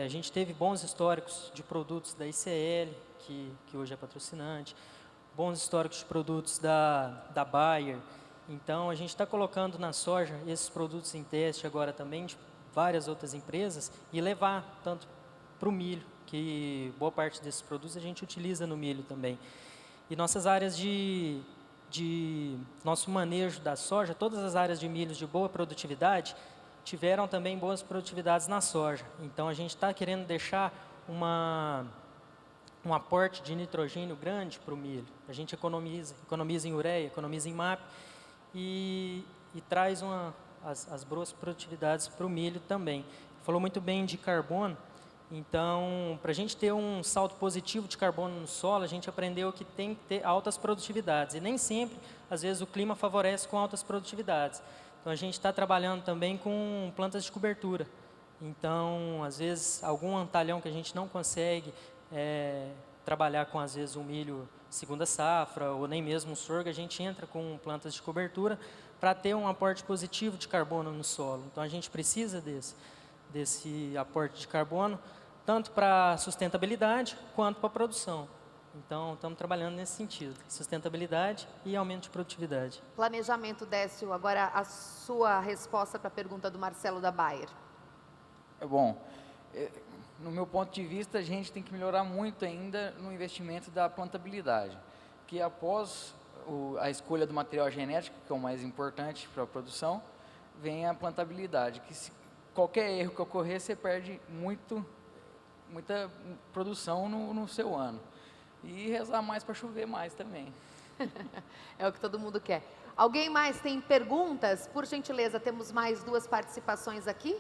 E: a gente teve bons históricos de produtos da ICL, que hoje é patrocinante, bons históricos de produtos da Bayer. Então, a gente está colocando na soja esses produtos em teste agora também, de várias outras empresas, e levar tanto para o milho, que boa parte desses produtos a gente utiliza no milho também. E nossas áreas de nosso manejo da soja, todas as áreas de milhos de boa produtividade, tiveram também boas produtividades na soja. Então, a gente está querendo deixar um aporte de nitrogênio grande para o milho. A gente economiza em ureia, economiza em MAP, e traz as boas produtividades para o milho também. Falou muito bem de carbono, então, para a gente ter um salto positivo de carbono no solo, a gente aprendeu que tem que ter altas produtividades, e nem sempre, às vezes, o clima favorece com altas produtividades. Então, a gente está trabalhando também com plantas de cobertura. Então, às vezes, algum antalhão que a gente não consegue trabalhar com, às vezes, um milho segunda safra, ou nem mesmo um sorgo, a gente entra com plantas de cobertura para ter um aporte positivo de carbono no solo. Então, a gente precisa desse aporte de carbono, tanto para sustentabilidade quanto para produção. Então, estamos trabalhando nesse sentido, sustentabilidade e aumento de produtividade.
A: Planejamento, Décio, agora a sua resposta para a pergunta do Marcelo da Bayer.
F: Bom, no meu ponto de vista, a gente tem que melhorar muito ainda no investimento da plantabilidade, que após a escolha do material genético, que é o mais importante para a produção, vem a plantabilidade, que qualquer erro que ocorrer, você perde muita produção no seu ano. E rezar mais para chover mais também.
A: É o que todo mundo quer. Alguém mais tem perguntas? Por gentileza, temos mais 2 participações aqui.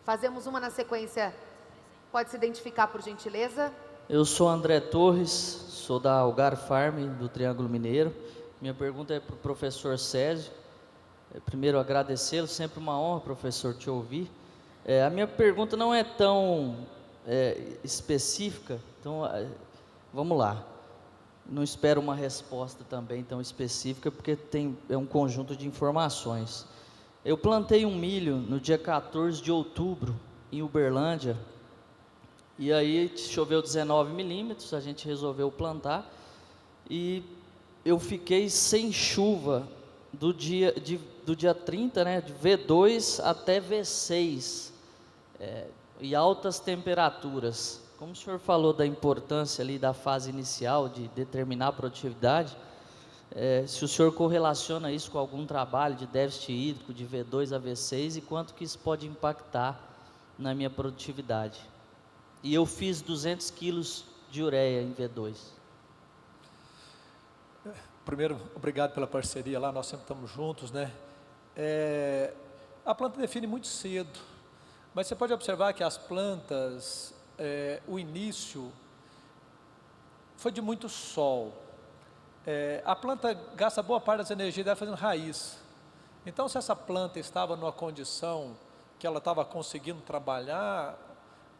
A: Fazemos uma na sequência. Pode se identificar, por gentileza?
J: Eu sou André Torres, sou da Algar Farm, do Triângulo Mineiro. Minha pergunta é para o professor Césio. Primeiro, agradecê-lo, sempre uma honra, professor, te ouvir. A minha pergunta não é tão específica, então vamos lá. Não espero uma resposta também tão específica, porque é um conjunto de informações. Eu plantei um milho no dia 14 de outubro, em Uberlândia, e aí choveu 19 milímetros, a gente resolveu plantar, e eu fiquei sem chuva do dia 30, né, de V2 até V6, e altas temperaturas. Como o senhor falou da importância ali da fase inicial de determinar a produtividade, se o senhor correlaciona isso com algum trabalho de déficit hídrico de V2 a V6 e quanto que isso pode impactar na minha produtividade. E eu fiz 200 quilos de ureia em V2.
G: Primeiro, obrigado pela parceria lá, nós sempre estamos juntos, né? A planta define muito cedo, mas você pode observar que as plantas, o início foi de muito sol. A planta gasta boa parte das energias dela fazendo raiz. Então, se essa planta estava numa condição que ela estava conseguindo trabalhar,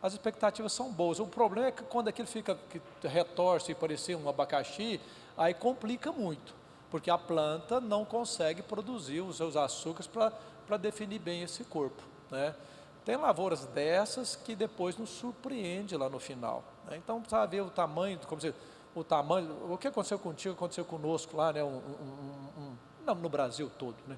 G: as expectativas são boas. O problema é que quando aquilo que retorce e parecer um abacaxi, aí complica muito, porque a planta não consegue produzir os seus açúcares para definir bem esse corpo, né? Tem lavouras dessas que depois nos surpreende lá no final, né? Então, precisa ver o tamanho, o que aconteceu contigo, aconteceu conosco lá, né? Não, no Brasil todo, né?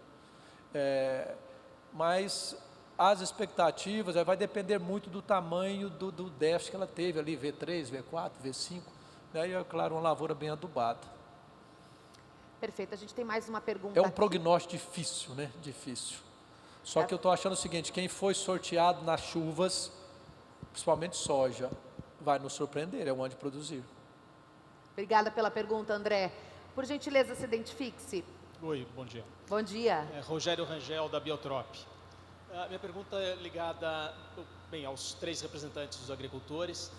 G: Mas as expectativas vai depender muito do tamanho do déficit que ela teve ali, V3, V4, V5, né? E é claro, uma lavoura bem adubada.
A: Perfeito, a gente tem mais uma pergunta.
G: É um prognóstico difícil, né? Difícil. Só que eu estou achando o seguinte, quem foi sorteado nas chuvas, principalmente soja, vai nos surpreender, é onde produzir.
A: Obrigada pela pergunta, André. Por gentileza, se identifique-se.
K: Oi, bom dia.
A: Bom dia.
K: Rogério Rangel, da Biotrop. A minha pergunta é ligada, aos 3 representantes dos agricultores,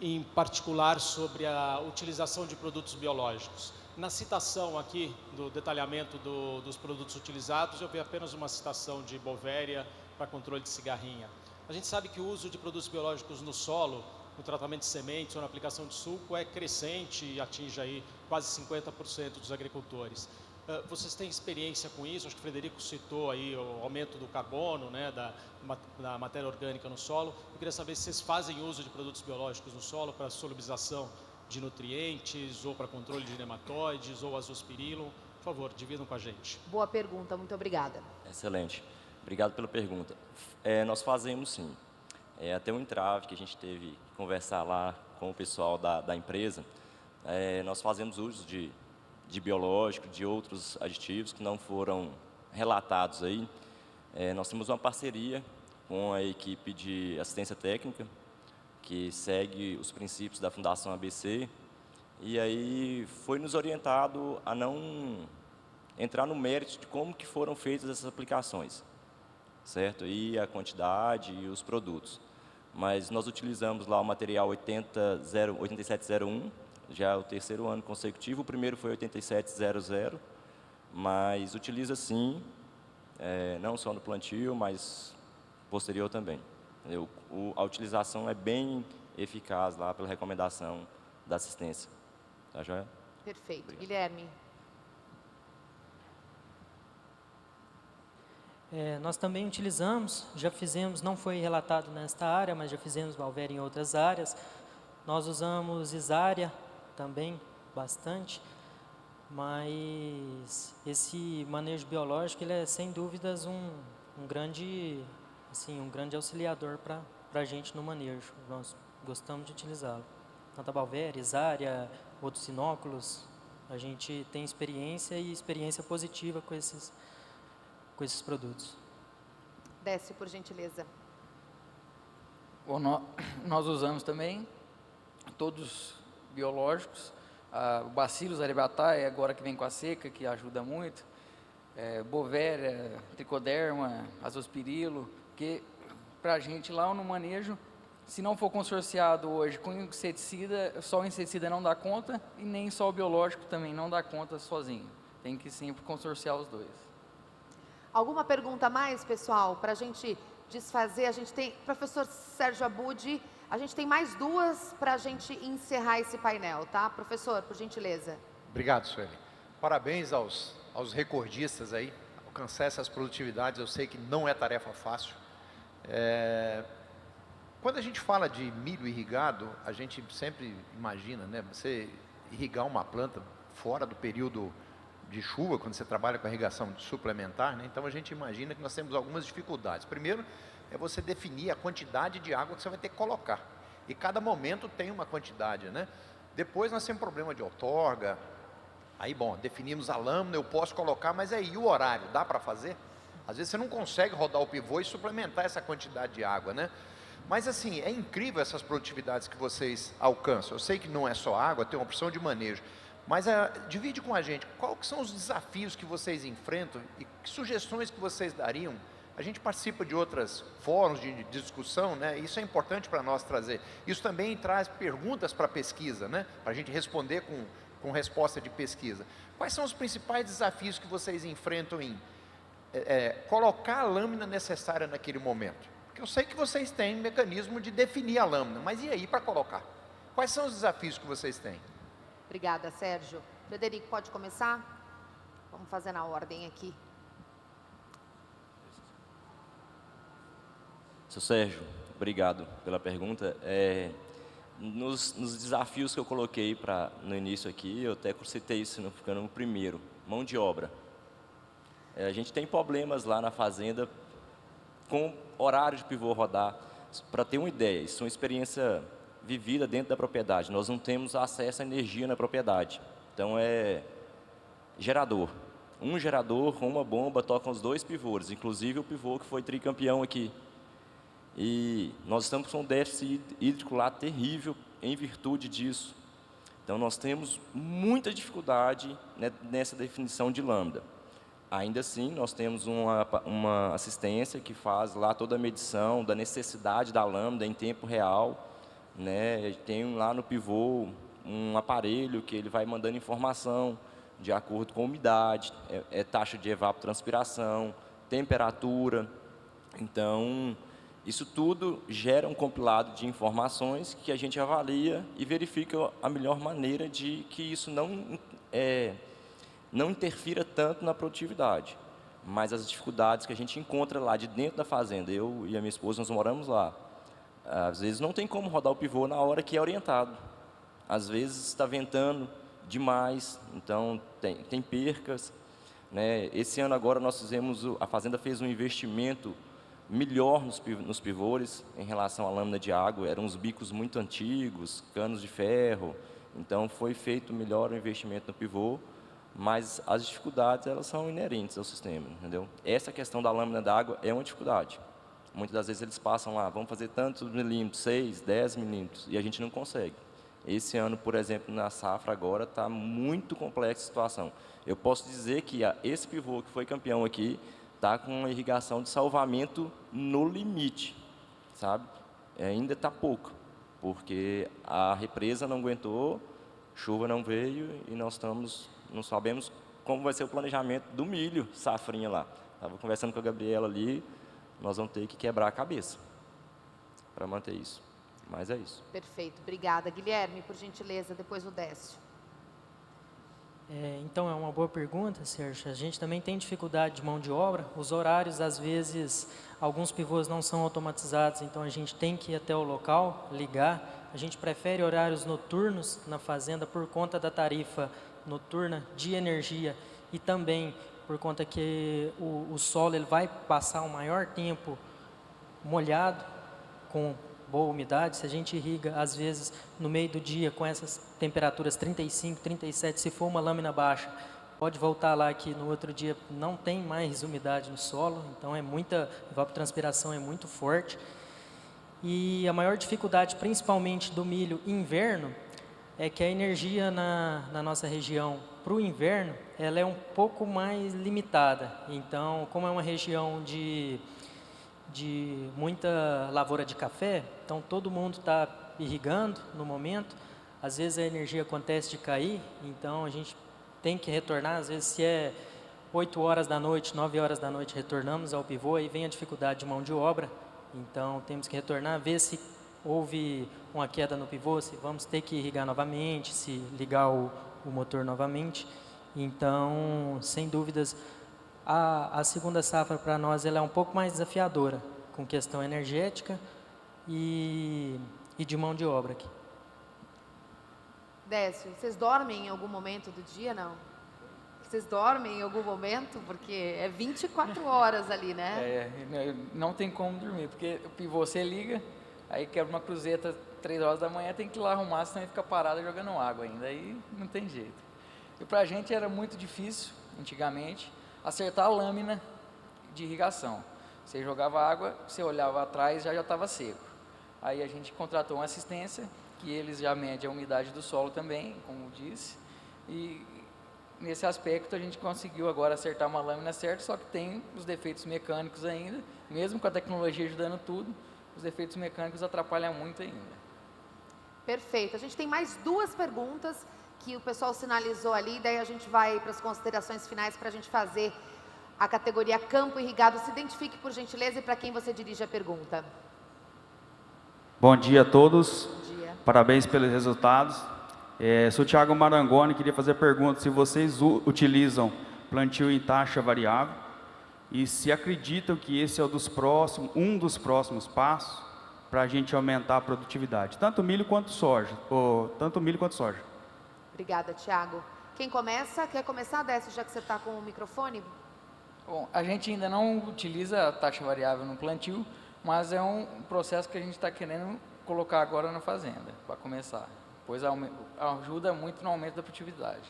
K: em particular sobre a utilização de produtos biológicos. Na citação aqui, do detalhamento dos produtos utilizados, eu vi apenas uma citação de Bovéria para controle de cigarrinha. A gente sabe que o uso de produtos biológicos no solo, no tratamento de sementes ou na aplicação de suco, é crescente e atinge aí quase 50% dos agricultores. Vocês têm experiência com isso? Acho que o Frederico citou aí o aumento do carbono, né, da matéria orgânica no solo. Eu queria saber se vocês fazem uso de produtos biológicos no solo para solubilização de nutrientes, ou para controle de nematóides, ou azospirilo. Por favor, dividam com a gente.
A: Boa pergunta, muito obrigada.
D: Excelente. Obrigado pela pergunta. Nós fazemos sim. Até um entrave que a gente teve que conversar lá com o pessoal da empresa, nós fazemos uso de biológico, de outros aditivos que não foram relatados aí. Nós temos uma parceria com a equipe de assistência técnica, que segue os princípios da Fundação ABC, e aí foi nos orientado a não entrar no mérito de como que foram feitas essas aplicações, certo? E a quantidade e os produtos. Mas nós utilizamos lá o material 8701, já é o 3º ano consecutivo, o primeiro foi 8700, mas utiliza sim, não só no plantio, mas posterior também. A utilização é bem eficaz lá pela recomendação da assistência. Tá joia?
A: Perfeito.
D: Obrigado.
A: Guilherme.
E: Nós também utilizamos, já fizemos, não foi relatado nesta área, mas já fizemos Bovéria em outras áreas. Nós usamos Isária também, bastante, mas esse manejo biológico, ele é sem dúvidas um grande auxiliador para a gente no manejo. Nós gostamos de utilizá-lo. Tanto a Bovéria, Isária, outros inóculos, a gente tem experiência e experiência positiva com esses produtos.
A: Desce, por gentileza.
F: Bom, nós usamos também todos biológicos, o Bacillus aryabhatae, agora que vem com a seca, que ajuda muito, Bovéria, Tricoderma, Azospirilo, que para a gente lá no manejo Se não for consorciado hoje com inseticida, só o inseticida não dá conta e nem só o biológico também não dá conta sozinho. Tem que sempre consorciar os dois.
A: Alguma pergunta a mais, pessoal, para a gente desfazer? A gente tem, professor Sérgio Abud, a gente tem mais duas para a gente encerrar esse painel, tá? Professor, por gentileza.
L: Obrigado, Sueli. Parabéns aos recordistas aí. Alcançar essas produtividades, eu sei que não é tarefa fácil. Quando a gente fala de milho irrigado, a gente sempre imagina, né? Você irrigar uma planta fora do período de chuva, quando você trabalha com irrigação suplementar, né? Então a gente imagina que nós temos algumas dificuldades. Primeiro, é você definir a quantidade de água que você vai ter que colocar. E cada momento tem uma quantidade, né? Depois nós temos problema de outorga. Aí, bom, definimos a lâmina, eu posso colocar, mas aí o horário, dá para fazer? Às vezes você não consegue rodar o pivô e suplementar essa quantidade de água, né? Mas assim, é incrível essas produtividades que vocês alcançam. Eu sei que não é só água, tem uma opção de manejo. Mas divide com a gente, quais que são os desafios que vocês enfrentam e que sugestões que vocês dariam? A gente participa de outros fóruns de discussão, né? Isso é importante para nós trazer. Isso também traz perguntas para a pesquisa, né? Para a gente responder com resposta de pesquisa. Quais são os principais desafios que vocês enfrentam em colocar a lâmina necessária naquele momento? Porque eu sei que vocês têm mecanismo de definir a lâmina, mas e aí para colocar? Quais são os desafios que vocês têm?
A: Obrigada, Sérgio. Frederico, pode começar? Vamos fazer na ordem aqui.
D: Seu Sérgio, obrigado pela pergunta. Nos desafios que eu coloquei no início aqui, eu até citei isso ficando no primeiro, mão de obra. A gente tem problemas lá na fazenda com horário de pivô rodar. Para ter uma ideia, isso é uma experiência vivida dentro da propriedade. Nós não temos acesso à energia na propriedade. Então é gerador. Um gerador com uma bomba toca os 2 pivôs, inclusive o pivô que foi tricampeão aqui. E nós estamos com um déficit hídrico lá terrível em virtude disso. Então nós temos muita dificuldade, né, nessa definição de lambda. Ainda assim, nós temos uma assistência que faz lá toda a medição da necessidade da lâmina em tempo real, né? Tem lá no pivô um aparelho que ele vai mandando informação de acordo com a umidade, taxa de evapotranspiração, temperatura. Então, isso tudo gera um compilado de informações que a gente avalia e verifica a melhor maneira de que isso não interfira tanto na produtividade, mas as dificuldades que a gente encontra lá de dentro da fazenda, eu e a minha esposa, nós moramos lá, às vezes não tem como rodar o pivô na hora que é orientado, às vezes está ventando demais, então tem percas, né? Esse ano agora a fazenda fez um investimento melhor nos pivôs em relação à lâmina de água, eram uns bicos muito antigos, canos de ferro, então foi feito melhor o investimento no pivô, mas as dificuldades elas são inerentes ao sistema, entendeu? Essa questão da lâmina d'água é uma dificuldade. Muitas das vezes eles passam lá, vamos fazer tantos milímetros, 6, 10 milímetros, e a gente não consegue. Esse ano, por exemplo, na safra agora, está muito complexa a situação. Eu posso dizer que esse pivô que foi campeão aqui está com uma irrigação de salvamento no limite, sabe? Ainda está pouco, porque a represa não aguentou, chuva não veio e nós não sabemos como vai ser o planejamento do milho, safrinha lá. Estava conversando com a Gabriela ali, nós vamos ter que quebrar a cabeça para manter isso. Mas é isso.
A: Perfeito, obrigada. Guilherme, por gentileza, depois o Décio.
E: Então, é uma boa pergunta, Sérgio. A gente também tem dificuldade de mão de obra. Os horários, às vezes, alguns pivôs não são automatizados, então a gente tem que ir até o local, ligar. A gente prefere horários noturnos na fazenda por conta da tarifa noturna de energia e também por conta que o solo ele vai passar um maior tempo molhado, com boa umidade. Se a gente irriga, às vezes, no meio do dia, com essas temperaturas 35, 37, se for uma lâmina baixa, pode voltar lá que no outro dia não tem mais umidade no solo, então a evapotranspiração é muito forte. E a maior dificuldade, principalmente do milho inverno, é que a energia na nossa região para o inverno, ela é um pouco mais limitada. Então, como é uma região de de muita lavoura de café, então todo mundo está irrigando no momento, às vezes a energia acontece de cair, então a gente tem que retornar, às vezes se é 8 horas da noite, 9 horas da noite, retornamos ao pivô, aí vem a dificuldade de mão de obra, então temos que retornar, ver se houve uma queda no pivô, se vamos ter que irrigar novamente, se ligar o motor novamente. Então, sem dúvidas, a segunda safra para nós ela é um pouco mais desafiadora, com questão energética e de mão de obra aqui.
A: Décio, vocês dormem em algum momento do dia, não? Vocês dormem em algum momento? Porque é 24 horas ali, né?
F: Não tem como dormir, porque o pivô você liga, aí quebra uma cruzeta 3 horas da manhã, tem que ir lá arrumar, senão fica parado jogando água ainda, aí não tem jeito. E pra gente era muito difícil, antigamente, acertar a lâmina de irrigação. Você jogava água, você olhava atrás, já estava seco. Aí a gente contratou uma assistência, que eles já medem a umidade do solo também, como disse, e nesse aspecto a gente conseguiu agora acertar uma lâmina certa, só que tem os defeitos mecânicos ainda, mesmo com a tecnologia ajudando tudo, os defeitos mecânicos atrapalham muito ainda.
A: Perfeito. A gente tem mais 2 perguntas que o pessoal sinalizou ali, daí a gente vai para as considerações finais para a gente fazer a categoria campo irrigado. Se identifique, por gentileza, e para quem você dirige a pergunta.
M: Bom dia a todos.
A: Bom dia.
M: Parabéns pelos resultados. Sou Thiago Marangoni, queria fazer a pergunta se vocês utilizam plantio em taxa variável e se acreditam que esse é um dos próximos passos para a gente aumentar a produtividade, tanto milho quanto soja.
A: Obrigada, Thiago. Quem começa? Quer começar, Décio, já que você está com o microfone?
F: Bom, a gente ainda não utiliza a taxa variável no plantio, mas é um processo que a gente está querendo colocar agora na fazenda, para começar, pois ajuda muito no aumento da produtividade.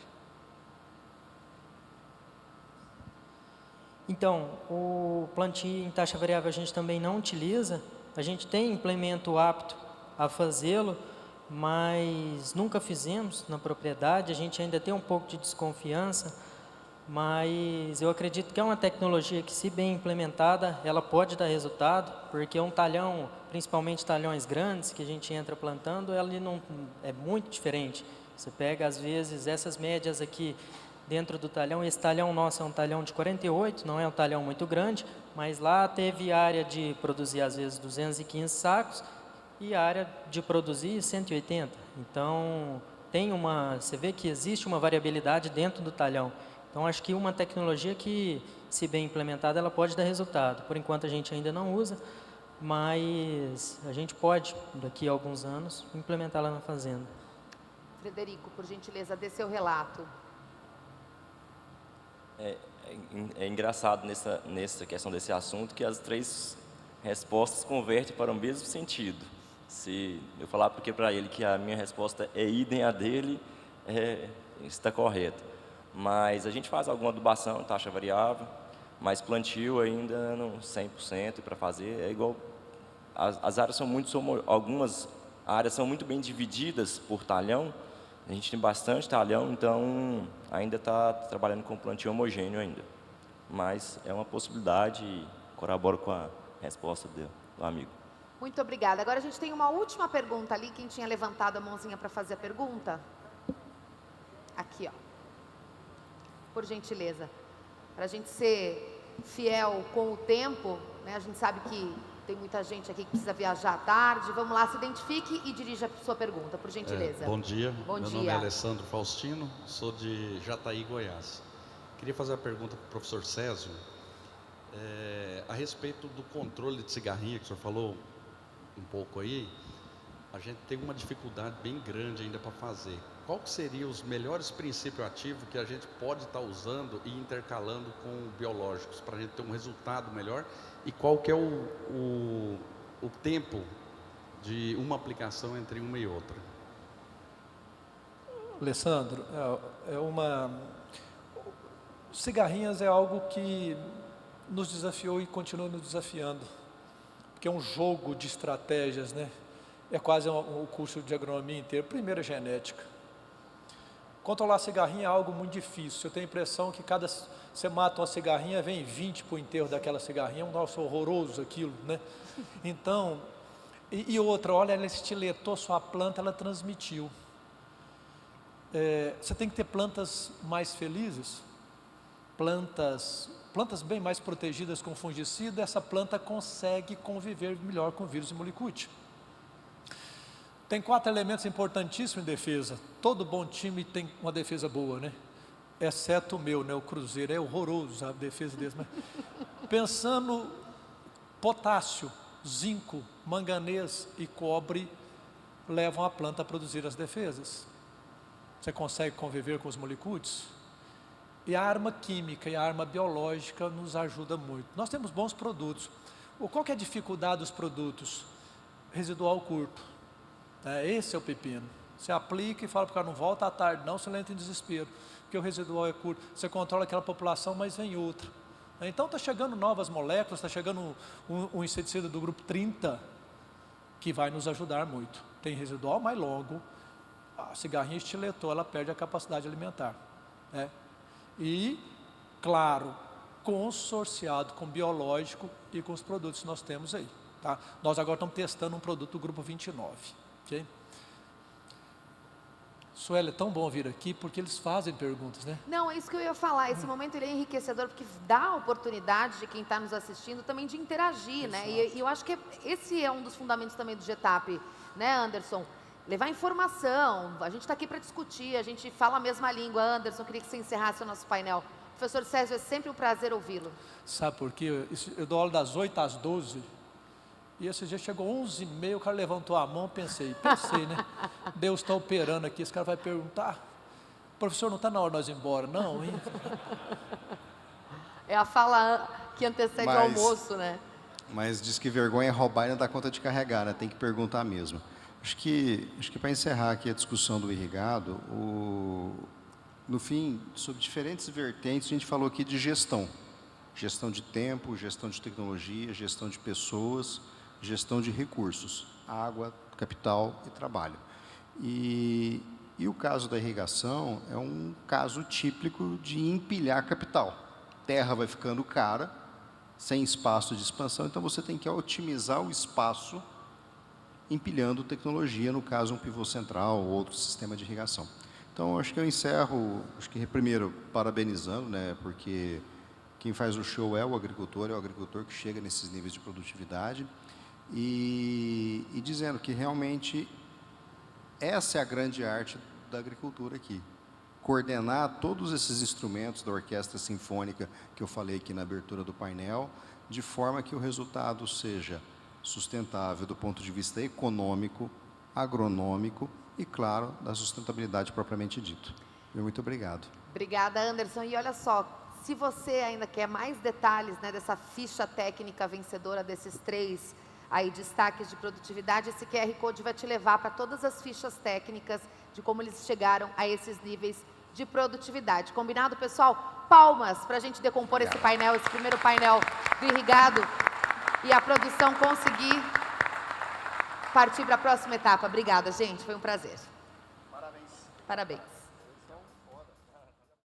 E: Então, o plantio em taxa variável a gente também não utiliza, a gente tem implemento apto a fazê-lo, mas nunca fizemos na propriedade, a gente ainda tem um pouco de desconfiança, mas eu acredito que é uma tecnologia que, se bem implementada, ela pode dar resultado, porque um talhão, principalmente talhões grandes, que a gente entra plantando, ele não é muito diferente. Você pega, às vezes, essas médias aqui dentro do talhão, esse talhão nosso é um talhão de 48, não é um talhão muito grande, mas lá teve área de produzir, às vezes, 215 sacos, e área de produzir 180. Então, você vê que existe uma variabilidade dentro do talhão. Então, acho que uma tecnologia que, se bem implementada, ela pode dar resultado. Por enquanto, a gente ainda não usa, mas a gente pode, daqui a alguns anos, implementá-la na fazenda.
A: Frederico, por gentileza, dê seu relato.
D: É engraçado nessa questão desse assunto que as 3 respostas convertem para o mesmo sentido. Se eu falar para ele que a minha resposta é idem a dele, está correto. Mas a gente faz alguma adubação, taxa variável, mas plantio ainda não 100% para fazer. É igual, as áreas são algumas áreas são muito bem divididas por talhão. A gente tem bastante talhão, então ainda está trabalhando com plantio homogêneo ainda. Mas é uma possibilidade e corroboro com a resposta do amigo.
A: Muito obrigada. Agora a gente tem uma última pergunta ali. Quem tinha levantado a mãozinha para fazer a pergunta? Aqui, ó. Por gentileza. Para a gente ser fiel com o tempo, né? A gente sabe que tem muita gente aqui que precisa viajar à tarde. Vamos lá, se identifique e dirija a sua pergunta, por gentileza.
N: Bom dia.
A: Bom
N: Meu
A: dia.
N: nome é Alessandro Faustino, sou de Jataí, Goiás. Queria fazer a pergunta para o professor Césio a respeito do controle de cigarrinha, que o senhor falou um pouco aí. A gente tem uma dificuldade bem grande ainda para fazer. Qual que seriam os melhores princípios ativos que a gente pode estar usando e intercalando com biológicos para a gente ter um resultado melhor? E qual que é o tempo de uma aplicação entre uma e outra?
G: Alessandro, cigarrinhas é algo que nos desafiou e continua nos desafiando, porque é um jogo de estratégias, né? É quase o curso de agronomia inteiro. Primeiro, a genética. Controlar cigarrinha é algo muito difícil. Eu tenho a impressão que você mata uma cigarrinha, vem 20 para o enterro daquela cigarrinha. É um negócio horroroso aquilo, né? Então, e outra, olha, ela estiletou sua planta, ela transmitiu. Você tem que ter plantas mais felizes, plantas bem mais protegidas com fungicida. Essa planta consegue conviver melhor com o vírus e molicute. Tem 4 elementos importantíssimos em defesa. Todo bom time tem uma defesa boa, né? Exceto o meu, né? O Cruzeiro é horroroso a defesa deles. Mas pensando, potássio, zinco, manganês e cobre levam a planta a produzir as defesas. Você consegue conviver com os molicutes? E a arma química e a arma biológica nos ajuda muito. Nós temos bons produtos. Qual que é a dificuldade dos produtos? Residual curto. Esse é o pepino. Você aplica e fala para o cara, não volta à tarde não, você entra em desespero, porque o residual é curto. Você controla aquela população, mas vem outra. Então está chegando novas moléculas, está chegando um inseticida do grupo 30, que vai nos ajudar muito. Tem residual, mas logo a cigarrinha estiletou, ela perde a capacidade alimentar. E, claro, consorciado com biológico e com os produtos que nós temos aí. Tá? Nós agora estamos testando um produto do grupo 29. Okay? Sueli, é tão bom vir aqui porque eles fazem perguntas, né?
A: Não, é isso que eu ia falar. Esse momento ele é enriquecedor porque dá a oportunidade de quem está nos assistindo também de interagir, né? E eu acho que esse é um dos fundamentos também do GETAP, né, Anderson? Levar informação. A gente está aqui para discutir, a gente fala a mesma língua. Anderson, queria que você encerrasse o nosso painel. Professor Césio, é sempre um prazer ouvi-lo.
G: Sabe por quê? Eu dou aula das 8 às 12. E esse dia chegou 11h30, o cara levantou a mão, pensei, né? Deus está operando aqui, esse cara vai perguntar, professor, não está na hora de nós ir embora, não, hein?
A: É a fala que antecede o almoço, né?
C: Mas diz que vergonha é roubar e não dá conta de carregar, né? Tem que perguntar mesmo. Acho que para encerrar aqui a discussão do irrigado, no fim, sobre diferentes vertentes, a gente falou aqui de gestão. Gestão de tempo, gestão de tecnologia, gestão de pessoas, gestão de recursos, água, capital e trabalho. E o caso da irrigação é um caso típico de empilhar capital. Terra vai ficando cara, sem espaço de expansão, então você tem que otimizar o espaço empilhando tecnologia, no caso um pivô central ou outro sistema de irrigação. Então, acho que eu encerro, primeiro parabenizando, né, porque quem faz o show é o agricultor que chega nesses níveis de produtividade, e dizendo que realmente essa é a grande arte da agricultura aqui. Coordenar todos esses instrumentos da orquestra sinfônica que eu falei aqui na abertura do painel, de forma que o resultado seja sustentável do ponto de vista econômico, agronômico e, claro, da sustentabilidade propriamente dito. Muito obrigado.
A: Obrigada, Anderson. E olha só, se você ainda quer mais detalhes, né, dessa ficha técnica vencedora desses 3 aí destaques de produtividade, esse QR Code vai te levar para todas as fichas técnicas de como eles chegaram a esses níveis de produtividade. Combinado, pessoal? Palmas para a gente decompor esse painel, esse primeiro painel do irrigado, e a produção conseguir partir para a próxima etapa. Obrigada, gente. Foi um prazer.
C: Parabéns.
A: Parabéns.